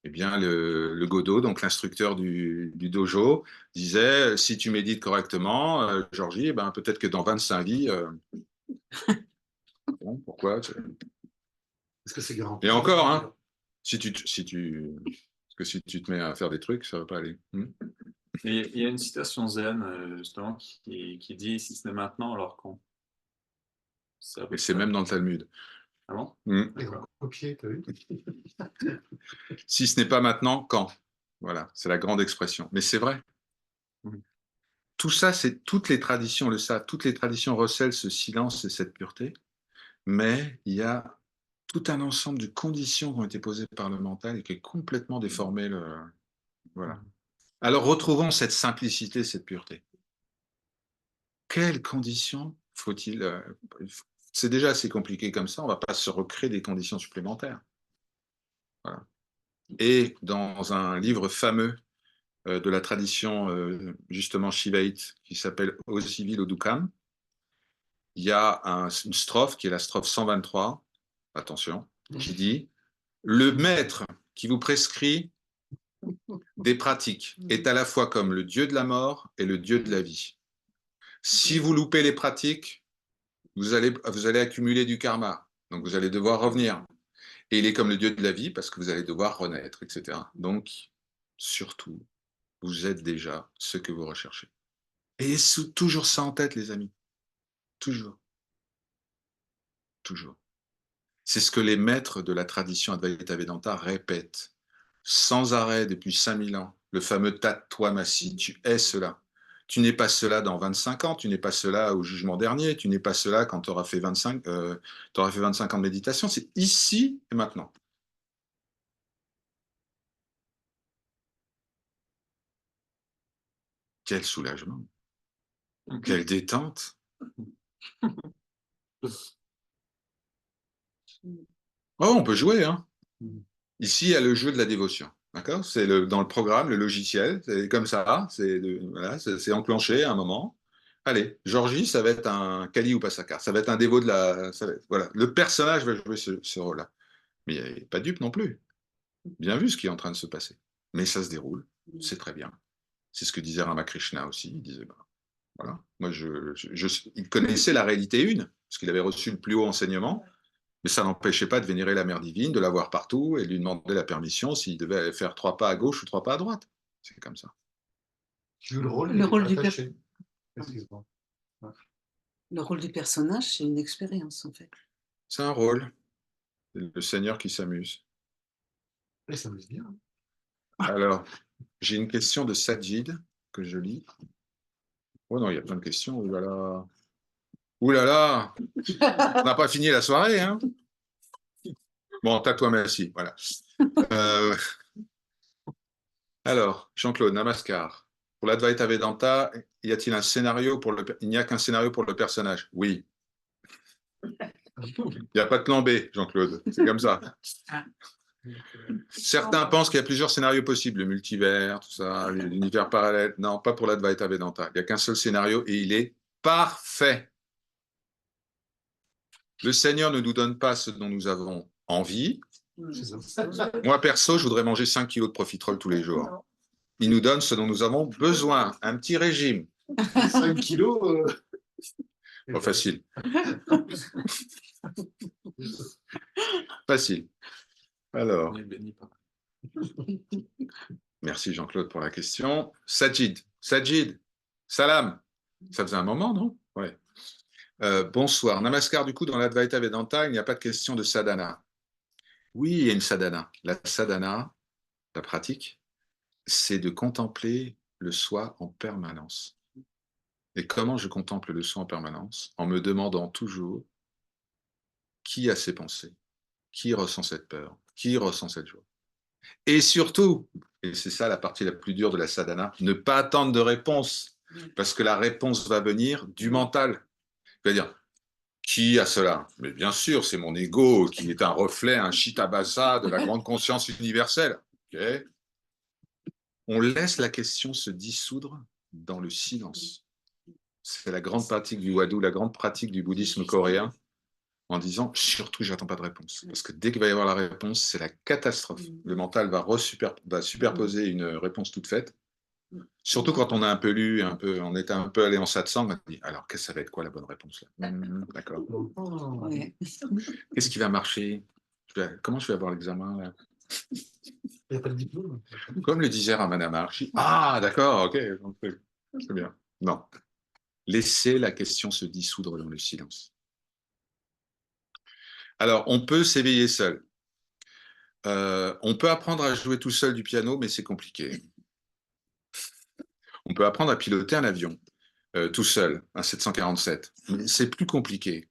Eh bien, le Godo, donc l'instructeur du dojo, disait, si tu médites correctement, Georgie, eh ben, peut-être que dans 25 vies... Bon, pourquoi? Est-ce que c'est garanti? Et encore, hein, parce que si tu te mets à faire des trucs, ça ne va pas aller. Il y a une citation zen, justement, qui dit « si ce n'est maintenant, alors quand ?» Et c'est même dans le Talmud. Ah bon? Copier, t'as vu? Si ce n'est pas maintenant, quand? Voilà, c'est la grande expression. Mais c'est vrai. Tout ça, c'est toutes les traditions le savent. Toutes les traditions recèlent ce silence et cette pureté. Mais il y a tout un ensemble de conditions qui ont été posées par le mental et qui est complètement déformé. Voilà. Alors retrouvons cette simplicité, cette pureté. Quelles conditions faut-il... c'est déjà assez compliqué comme ça, on ne va pas se recréer des conditions supplémentaires. Voilà. Et dans un livre fameux de la tradition justement shivaïte qui s'appelle Osivil Odukam, il y a une strophe qui est la strophe 123, attention, qui dit « Le maître qui vous prescrit des pratiques est à la fois comme le dieu de la mort et le dieu de la vie. Si vous loupez les pratiques, vous allez accumuler du karma, donc vous allez devoir revenir. Et il est comme le dieu de la vie parce que vous allez devoir renaître, etc. Donc, surtout, vous êtes déjà ce que vous recherchez. Et toujours ça en tête, les amis. Toujours. Toujours. C'est ce que les maîtres de la tradition Advaita Vedanta répètent sans arrêt depuis 5000 ans. Le fameux Tattwamasi, tu es cela. Tu n'es pas cela dans 25 ans, tu n'es pas cela au jugement dernier, tu n'es pas cela quand tu auras fait 25 ans de méditation. C'est ici et maintenant. Quel soulagement. Quelle détente. Oh, on peut jouer, hein. Ici, il y a le jeu de la dévotion. D'accord? C'est dans le programme, le logiciel, c'est comme ça, c'est enclenché à un moment. Allez, Georgie, ça va être un Kali Upasaka, ça va être un dévot de la... voilà. Le personnage va jouer ce rôle-là. Mais il n'est pas dupe non plus. Bien vu ce qui est en train de se passer. Mais ça se déroule, c'est très bien. C'est ce que disait Ramakrishna aussi. Il disait, bah, voilà, moi, il connaissait la réalité une, parce qu'il avait reçu le plus haut enseignement, mais ça n'empêchait pas de vénérer la mère divine, de la voir partout et de lui demander la permission s'il devait faire 3 pas à gauche ou 3 pas à droite. C'est comme ça. Le rôle du personnage. Le rôle du personnage, c'est une expérience, en fait. C'est un rôle. Le Seigneur qui s'amuse. Il s'amuse bien. Alors, j'ai une question de Sajid que je lis. Oh non, il y a plein de questions. Ouh là là. Ouh là là. On n'a pas fini la soirée, hein. Bon, toi merci. Voilà. Alors, Jean-Claude, Namaskar. Pour l'Advaita Vedanta, y a-t-il un scénario pour il n'y a qu'un scénario pour le personnage? Oui. Il n'y a pas de plan B, Jean-Claude. C'est comme ça. Certains pensent qu'il y a plusieurs scénarios possibles, le multivers, tout ça, l'univers parallèle. Non, pas pour l'Advaita Vedanta. Il n'y a qu'un seul scénario et il est parfait. Le Seigneur ne nous donne pas ce dont nous avons envie. Moi, perso, je voudrais manger 5 kilos de profiterole tous les jours. Il nous donne ce dont nous avons besoin, un petit régime. 5 kilos Pas facile. Facile. Alors, merci Jean-Claude pour la question. Sajid, salam. Ça faisait un moment, non? Ouais. Bonsoir. Namaskar, du coup, dans l'Advaita Vedanta, il n'y a pas de question de sadhana. Oui, il y a une sadhana. La sadhana, la pratique, c'est de contempler le soi en permanence. Et comment je contemple le soi en permanence? En me demandant toujours qui a ces pensées, qui ressent cette peur, qui ressent cette joie. Et surtout, et c'est ça la partie la plus dure de la sadhana, ne pas attendre de réponse, parce que la réponse va venir du mental. C'est-à-dire, qui a cela? Mais bien sûr, c'est mon ego qui est un reflet, un chitabhasa de la grande conscience universelle. Okay. On laisse la question se dissoudre dans le silence. C'est la grande pratique du Wadu, la grande pratique du bouddhisme coréen, en disant surtout, j'attends pas de réponse. Parce que dès qu'il va y avoir la réponse, c'est la catastrophe. Le mental va superposer une réponse toute faite. Surtout quand on a un peu lu, on est un peu allé en satsang, on dit alors, ça va être quoi la bonne réponse là? D'accord. Qu'est-ce qui va marcher? Comment je vais avoir l'examen là? Il n'y a pas de diplôme. Comme le disait Ramana Maharshi. Ah, d'accord, ok. C'est bien. Non. Laissez la question se dissoudre dans le silence. Alors, on peut s'éveiller seul. On peut apprendre à jouer tout seul du piano, mais c'est compliqué. On peut apprendre à piloter un avion tout seul, un 747, mais c'est plus compliqué.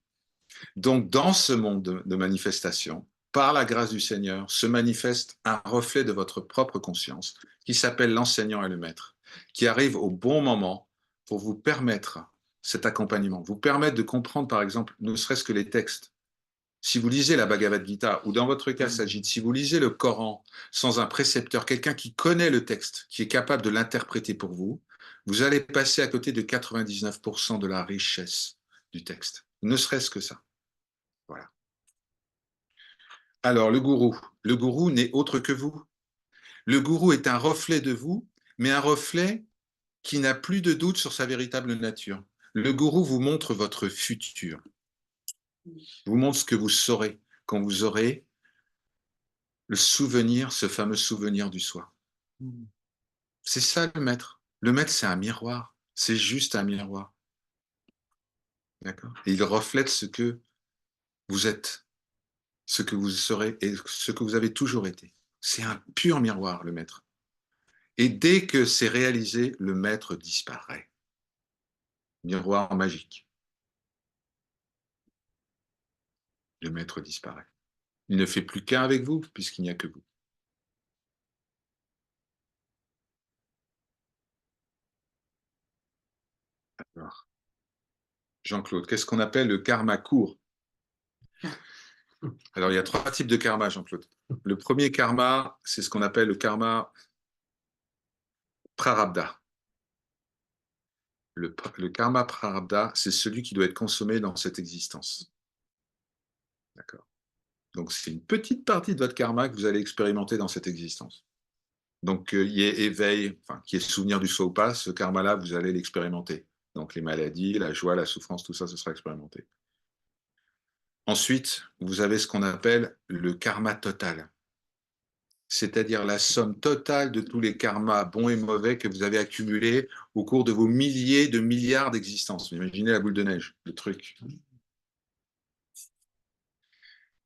Donc, dans ce monde de manifestation, par la grâce du Seigneur, se manifeste un reflet de votre propre conscience qui s'appelle l'enseignant et le maître, qui arrive au bon moment pour vous permettre cet accompagnement, vous permettre de comprendre, par exemple, ne serait-ce que les textes. Si vous lisez la Bhagavad Gita, ou dans votre cas, Sajid, si vous lisez le Coran sans un précepteur, quelqu'un qui connaît le texte, qui est capable de l'interpréter pour vous, vous allez passer à côté de 99% de la richesse du texte. Ne serait-ce que ça. Voilà. Alors, le gourou n'est autre que vous. Le gourou est un reflet de vous, mais un reflet qui n'a plus de doute sur sa véritable nature. Le gourou vous montre votre futur, vous montre ce que vous saurez quand vous aurez le souvenir, ce fameux souvenir du soi. C'est ça le maître. Le maître, c'est un miroir. C'est juste un miroir. D'accord? Et il reflète ce que vous êtes, ce que vous serez et ce que vous avez toujours été. C'est un pur miroir, le maître. Et dès que c'est réalisé, le maître disparaît. Miroir magique. Le maître disparaît. Il ne fait plus qu'un avec vous, puisqu'il n'y a que vous. Alors, Jean-Claude, qu'est-ce qu'on appelle le karma court? Alors, il y a 3 types de karma, Jean-Claude. Le premier karma, c'est ce qu'on appelle le karma prarabdha. Le karma prarabdha, c'est celui qui doit être consommé dans cette existence. D'accord. Donc, c'est une petite partie de votre karma que vous allez expérimenter dans cette existence. Donc, qu'il y ait éveil, enfin, qu'il y ait souvenir du soi ou pas, ce karma-là, vous allez l'expérimenter. Donc, les maladies, la joie, la souffrance, tout ça, ce sera expérimenté. Ensuite, vous avez ce qu'on appelle le karma total. C'est-à-dire la somme totale de tous les karmas bons et mauvais que vous avez accumulés au cours de vos milliers de milliards d'existences. Imaginez la boule de neige, le truc.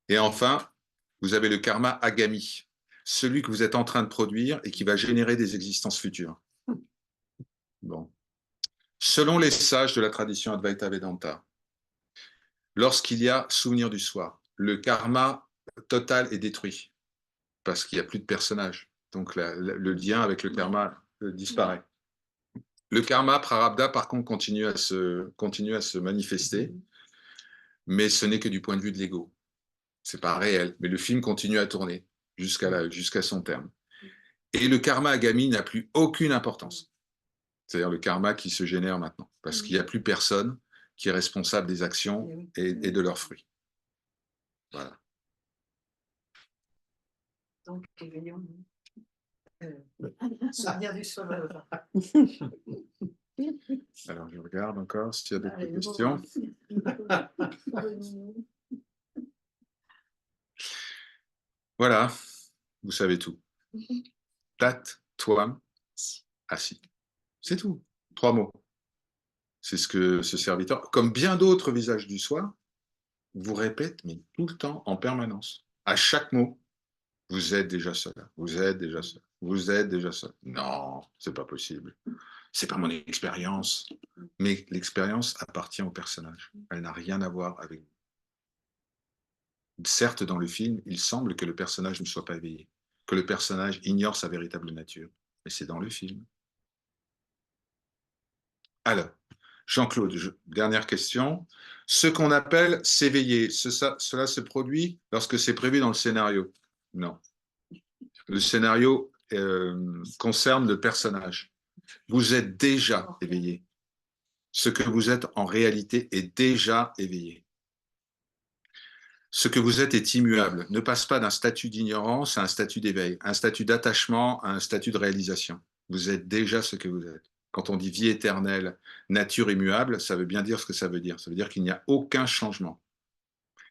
Et enfin, vous avez le karma agami, celui que vous êtes en train de produire et qui va générer des existences futures. Bon. Selon les sages de la tradition Advaita Vedanta, lorsqu'il y a souvenir du soi, le karma total est détruit parce qu'il n'y a plus de personnage. Donc le lien avec le karma disparaît. Le karma prarabdha, par contre, continue à se manifester, mais ce n'est que du point de vue de l'ego. C'est pas réel, mais le film continue à tourner jusqu'à son terme. Et le karma agami n'a plus aucune importance. C'est-à-dire le karma qui se génère maintenant, parce qu'il n'y a plus personne qui est responsable des actions et de leurs fruits. Voilà. Donc, éveillons. Souvenir du sauveur. Alors, je regarde encore s'il y a d'autres questions. Voilà, vous savez tout. Tat, Twam, Asi. C'est tout. 3 mots. C'est ce que ce serviteur, comme bien d'autres visages du soi, vous répète, mais tout le temps, en permanence. À chaque mot, vous êtes déjà seul. Vous êtes déjà seul. Vous êtes déjà seul. Non, c'est pas possible. C'est pas mon expérience. Mais l'expérience appartient au personnage. Elle n'a rien à voir avec vous. Certes, dans le film, il semble que le personnage ne soit pas éveillé, que le personnage ignore sa véritable nature. Mais c'est dans le film. Alors, Jean-Claude, dernière question. Ce qu'on appelle s'éveiller, cela se produit lorsque c'est prévu dans le scénario? Non. Le scénario concerne le personnage. Vous êtes déjà éveillé. Ce que vous êtes en réalité est déjà éveillé. Ce que vous êtes est immuable, ne passe pas d'un statut d'ignorance à un statut d'éveil, un statut d'attachement à un statut de réalisation. Vous êtes déjà ce que vous êtes. Quand on dit vie éternelle, nature immuable, ça veut bien dire ce que ça veut dire. Ça veut dire qu'il n'y a aucun changement.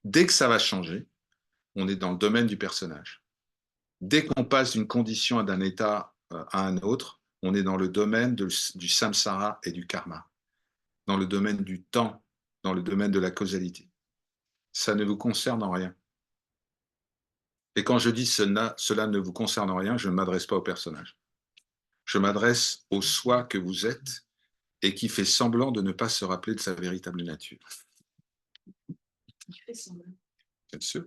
Dès que ça va changer, on est dans le domaine du personnage. Dès qu'on passe d'une condition, d'un état à un autre, on est dans le domaine du samsara et du karma, dans le domaine du temps, dans le domaine de la causalité. Ça ne vous concerne en rien. Et quand je dis cela ne vous concerne en rien, je ne m'adresse pas au personnage. Je m'adresse au soi que vous êtes et qui fait semblant de ne pas se rappeler de sa véritable nature. Qui fait semblant. Bien sûr.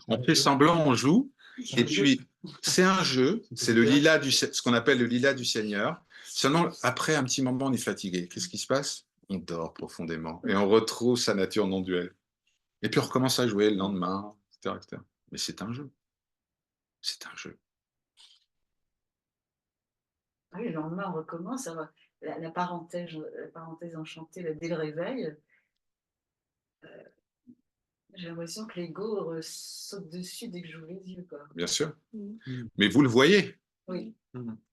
On fait semblant, on joue, et puis c'est un jeu, c'est le lilas ce qu'on appelle le lilas du Seigneur. Seulement, après un petit moment, on est fatigué. Qu'est-ce qui se passe? On dort profondément et on retrouve sa nature non duelle. Et puis on recommence à jouer le lendemain, etc., etc. Mais c'est un jeu. C'est un jeu. Oui, le lendemain, on recommence. La parenthèse enchantée dès le réveil. J'ai l'impression que l'ego saute dessus dès que j'ouvre les yeux. Quoi. Bien sûr. Mais vous le voyez. Oui.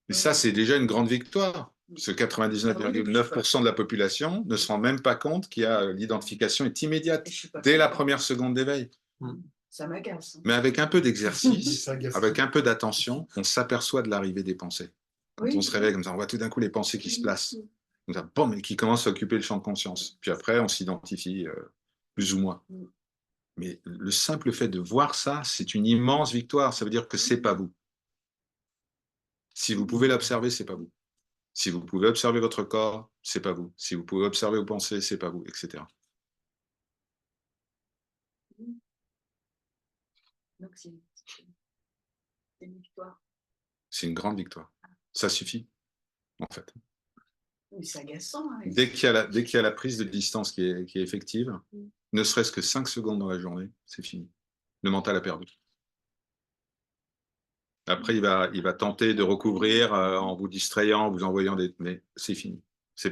Et ça, c'est déjà une grande victoire. Parce que 99,9% de la population ne se rend même pas compte qu'il y a l'identification est immédiate dès la première seconde d'éveil. Ça m'agace. Mais avec un peu d'exercice, avec un peu d'attention, on s'aperçoit de l'arrivée des pensées. Quand on se réveille comme ça, on voit tout d'un coup les pensées qui se placent, comme ça, boum, et qui commencent à occuper le champ de conscience. Puis après, on s'identifie plus ou moins. Mais le simple fait de voir ça, c'est une immense victoire. Ça veut dire que c'est pas vous. Si vous pouvez l'observer, c'est pas vous. Si vous pouvez observer votre corps, c'est pas vous. Si vous pouvez observer vos pensées, c'est pas vous, etc. Donc c'est une victoire. C'est une grande victoire. Ça suffit, en fait. Mais c'est agaçant. Hein, dès qu'il y a la prise de distance qui est effective, ne serait-ce que 5 secondes dans la journée, c'est fini. Le mental a perdu. Après, il va tenter de recouvrir en vous distrayant, en vous envoyant des... Mais c'est fini. C'est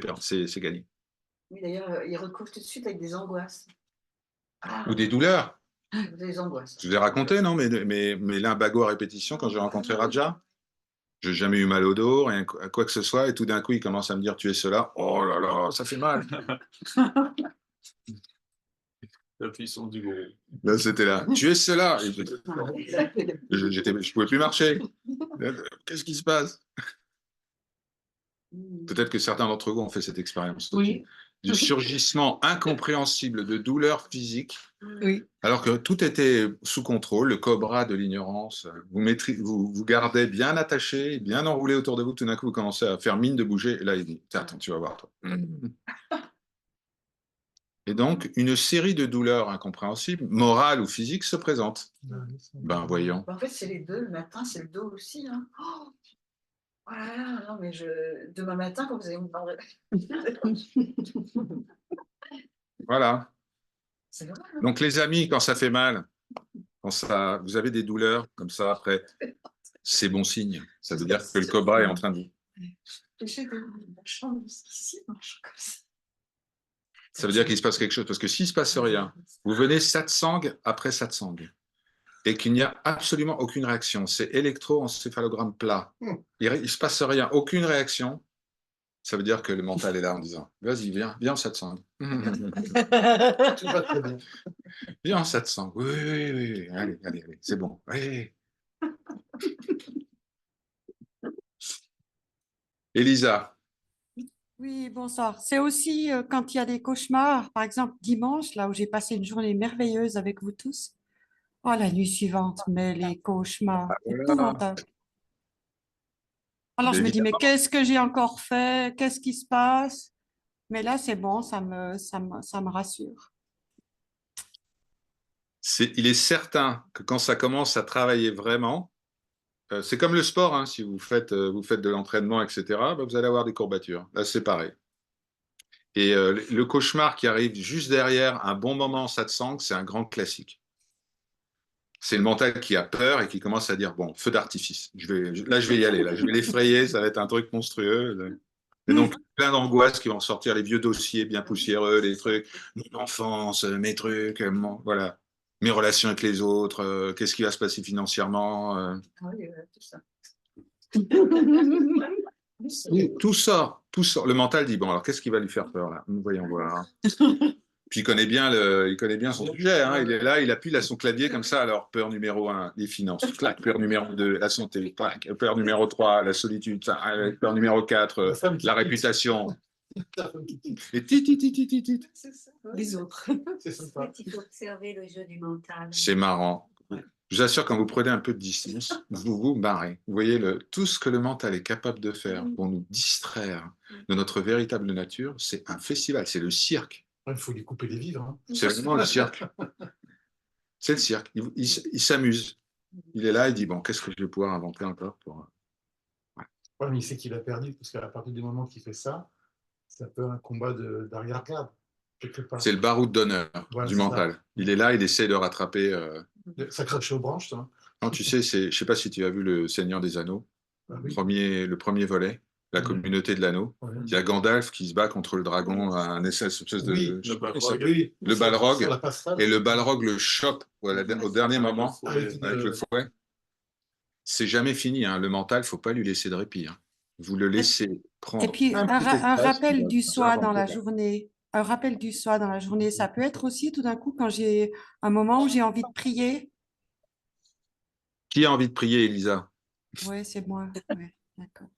gagné. Oui, d'ailleurs, il recouvre tout de suite avec des angoisses. ou des douleurs. Des angoisses. Je vous ai raconté, non, mais lumbago à répétition, quand j'ai rencontré Raja, je n'ai jamais eu mal au dos, rien, quoi que ce soit, et tout d'un coup, il commence à me dire, tu es cela. Oh là là, ça fait mal. La puissance du gros. Là, c'était là. Tu es cela. Je ne pouvais plus marcher. Qu'est-ce qui se passe? Peut-être que certains d'entre vous ont fait cette expérience. Oui. Du surgissement incompréhensible de douleurs physiques, Oui. alors que tout était sous contrôle, le cobra de l'ignorance. Vous gardez bien attaché, bien enroulé autour de vous. Tout d'un coup, vous commencez à faire mine de bouger. Et là, il dit, attends, tu vas voir, toi. Et donc, une série de douleurs incompréhensibles, morales ou physiques, se présentent. Ben, voyons. En fait, c'est les deux. Le matin, c'est le dos aussi. Hein. Oh, voilà, non, mais demain matin, quand vous allez me parler. Voilà. C'est vrai. Hein. Donc, les amis, quand ça fait mal, quand vous avez des douleurs comme ça, après, c'est bon signe. Ça veut dire que le cobra est en train de... J'ai de la chambre ici, marche comme ça. Ça veut dire qu'il se passe quelque chose. Parce que s'il ne se passe rien, vous venez satsang après satsang, et qu'il n'y a absolument aucune réaction, c'est électroencéphalogramme plat. Il ne se passe rien, aucune réaction, ça veut dire que le mental est là en disant, vas-y, viens en satsang. Tout va très bien. Viens en satsang. Oui. Allez, c'est bon. Oui. Elisa. Oui, bonsoir. C'est aussi quand il y a des cauchemars, par exemple dimanche, là où j'ai passé une journée merveilleuse avec vous tous. Oh, la nuit suivante, mais les cauchemars, épouvantables. Alors je me dis, mais qu'est-ce que j'ai encore fait? Qu'est-ce qui se passe? Mais là, c'est bon, ça me rassure. Il est certain que quand ça commence à travailler vraiment, c'est comme le sport, hein, si vous faites de l'entraînement, etc., bah, vous allez avoir des courbatures. Là, c'est pareil. Et le cauchemar qui arrive juste derrière un bon moment en satsang, c'est un grand classique. C'est le mental qui a peur et qui commence à dire, bon, feu d'artifice, je vais y aller, là, je vais l'effrayer, ça va être un truc monstrueux. Et donc, plein d'angoisses qui vont sortir, les vieux dossiers bien poussiéreux, les trucs, mon enfance, mes trucs, voilà, mes relations avec les autres, qu'est-ce qui va se passer financièrement. Oui, tout ça. Tout sort. Le mental dit, bon, alors qu'est-ce qui va lui faire peur, là? Voyons voir. Puis il connaît bien son sujet. Hein. Il est là, il appuie là son clavier comme ça. Alors, peur numéro 1, les finances. Clac, peur numéro 2, la santé. Clac, peur numéro 3, la solitude. Peur numéro 4, la réputation. Et tit. Les autres. Il faut observer le jeu du mental. C'est marrant. Je vous assure, quand vous prenez un peu de distance, vous vous marrez. Vous voyez tout ce que le mental est capable de faire pour nous distraire de notre véritable nature, c'est un festival, c'est le cirque. Il faut lui couper les vivres. Hein. C'est vraiment le cirque. C'est le cirque. Il s'amuse. Il est là, il dit, bon, qu'est-ce que je vais pouvoir inventer encore pour... Ouais, mais il sait qu'il a perdu, parce qu'à partir du moment qu'il fait ça, c'est un peu un combat d'arrière-garde, quelque part. C'est le baroud d'honneur du mental. Ça. Il est là, il essaie de rattraper... S'accrocher aux branches, ça. Non, tu sais, je ne sais pas si tu as vu Le Seigneur des Anneaux, le premier volet, la communauté de l'anneau. Il y a Gandalf qui se bat contre le dragon, un espèce de... Le Balrog. Et le Balrog le chope au dernier moment avec le fouet. C'est jamais fini. Hein. Le mental, il ne faut pas lui laisser de répit. Hein. Vous le laissez prendre. Et puis, un rappel du soi dans la journée. Un rappel du soi dans la journée. Ça peut être aussi, tout d'un coup, quand j'ai un moment où j'ai envie de prier. Qui a envie de prier, Elisa? Oui, c'est moi. Ouais, d'accord.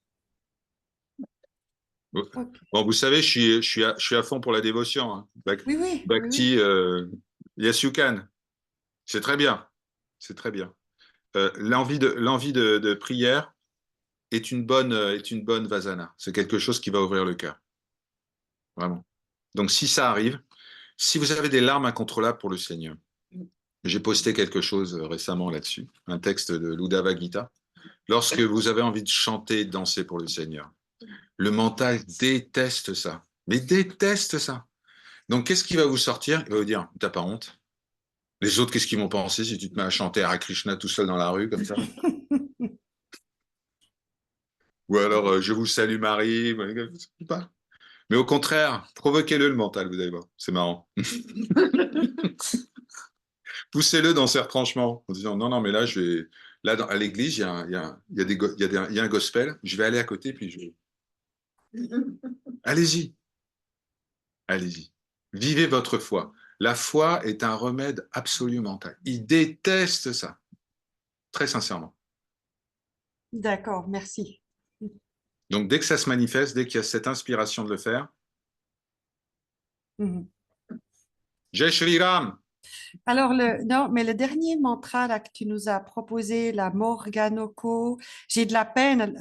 Okay. Bon, vous savez, je suis à fond pour la dévotion. Hein. Oui. Bhakti, yes you can. C'est très bien. C'est très bien. L'envie de prière est une bonne vasana. C'est quelque chose qui va ouvrir le cœur. Vraiment. Donc, si ça arrive, si vous avez des larmes incontrôlables pour le Seigneur, j'ai posté quelque chose récemment là-dessus, un texte de l'Uddhava Gita. Lorsque vous avez envie de chanter, de danser pour le Seigneur, le mental déteste ça. Mais déteste ça. Donc, qu'est-ce qui va vous sortir? Il va vous dire, t'as pas honte? Les autres, qu'est-ce qu'ils vont penser si tu te mets à chanter Hare Krishna tout seul dans la rue, comme ça? Ou alors, je vous salue Marie. Mais au contraire, provoquez-le mental, vous allez voir. C'est marrant. poussez-le dans ses retranchements en disant non, non, mais là, à l'église, il y a un gospel, je vais aller à côté, puis je vais. Allez-y, allez-y. Vivez votre foi. La foi est un remède absolu mental. Il déteste ça, très sincèrement. D'accord, merci. Donc, dès que ça se manifeste, dès qu'il y a cette inspiration de le faire, Jai Shri Ram. Alors, non, mais le dernier mantra là, que tu nous as proposé, la Morganoko, j'ai de la peine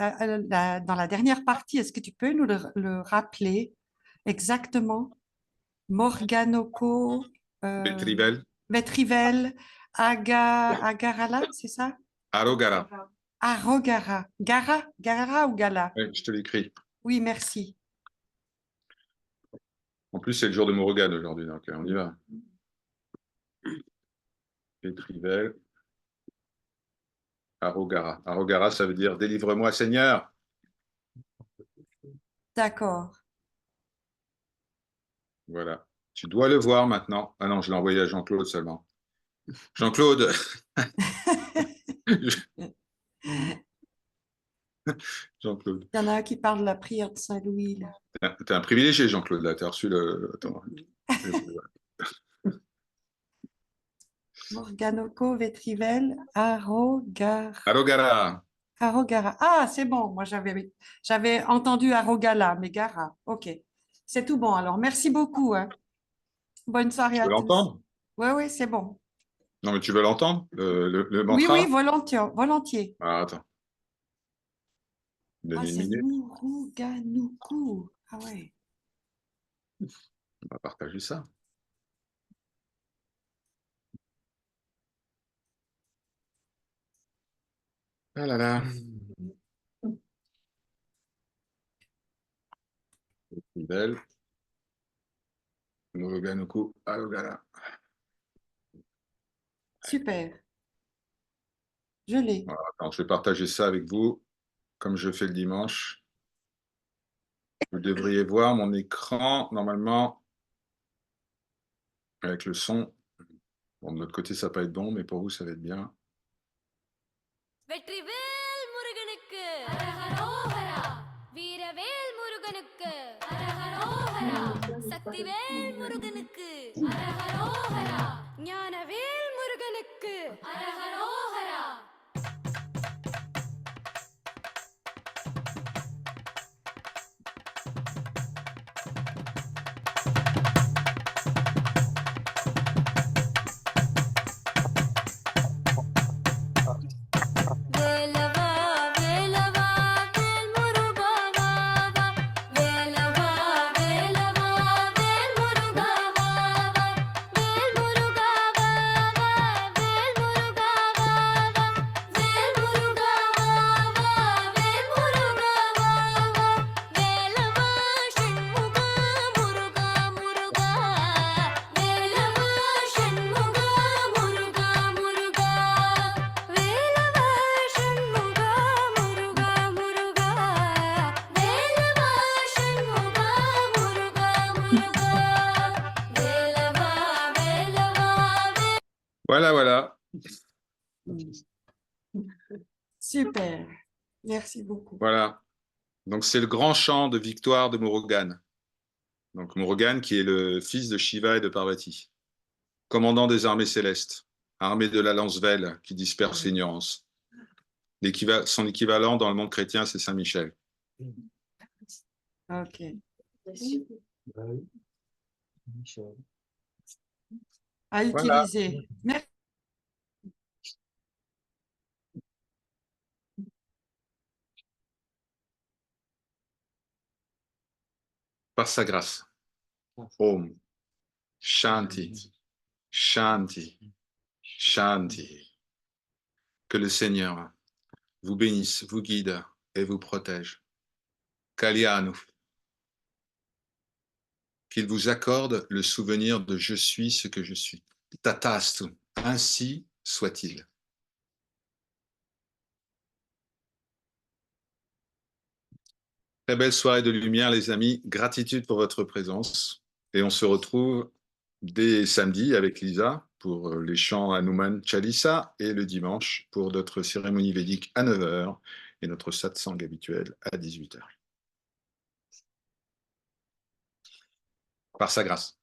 dans la dernière partie. Est-ce que tu peux nous le rappeler exactement? Morganoko, Vetrivel. Vetrivel, Agarala, c'est ça? Arogara. Arogara. Gara ou Gala? Oui, je te l'écris. Oui, merci. En plus, c'est le jour de Murugan aujourd'hui, donc on y va. Vetrivel. Arogara. Arogara, ça veut dire délivre-moi, Seigneur. D'accord. Voilà. Tu dois le voir maintenant. Ah non, je l'ai envoyé à Jean-Claude seulement. Jean-Claude. Jean-Claude. Il y en a un qui parle de la prière de Saint-Louis. T'es un privilégié, Jean-Claude, là. T'as reçu le. Attends. Morganoko, Vetrivel, Arogara. Arogara. Arogara. Ah, c'est bon. Moi, j'avais entendu Arogala, mais Gara. OK. C'est tout bon. Alors, merci beaucoup. Hein. Bonne soirée Tu à veux tous. l'entendre? Oui, oui, c'est bon. Non, mais tu veux l'entendre, le Oui, mantra? oui, volontiers. Ah, attends. Ah, Donnez une c'est minute. Muruganuku. Ah ouais. On va partager ça. Ah là là. Belle. Muruganuku Arogara. Super. Je l'ai. Voilà, attends, je vais partager ça avec vous, comme je fais le dimanche. Vous devriez voir mon écran, normalement, avec le son. Bon, de notre côté, ça va pas être bon, mais pour vous, ça va être bien. Vetrivel முருகனுக்கு அரஹரோஹரா வீரவேல் முருகனுக்கு அரஹரோஹரா சக்திவேல் முருகனுக்கு அரஹரோஹரா ஞானவேல் முருகனுக்கு அரஹரோஹரா வேலவா வேலவா வேல் முருகா வா வா வேலவா வேலவா வேல் முருகா வா வா வேல் முருகா வா வா வேல் முருகா வா வா வேல் முருகா வா வா வேல் முருகா வா வா வேலவா ஷண்முகா முருகா முருகா வேலவா ஷண்முகா முருகா முருகா வேலவா ஷண்முகா முருகா முருகா வேலவா ஷண்முகா முருகா முருகா வேலவா வேலவா Voilà, voilà. Super. Merci beaucoup. Voilà. Donc, c'est le grand chant de victoire de Murugan. Donc, Murugan, qui est le fils de Shiva et de Parvati, commandant des armées célestes, armée de la lance-velle qui disperse l'ignorance. Son équivalent dans le monde chrétien, c'est Saint-Michel. OK. À utiliser. Merci. Par sa grâce. Om. Shanti. Shanti. Shanti. Que le Seigneur vous bénisse, vous guide et vous protège. Kalyanu. Qu'il vous accorde le souvenir de je suis ce que je suis. Tatastu. Ainsi soit-il. Très belle soirée de lumière, les amis. Gratitude pour votre présence. Et on se retrouve dès samedi avec Lisa pour les chants Hanuman Chalisa et le dimanche pour notre cérémonie védique à 9 h et notre satsang habituel à 18 h. Par sa grâce.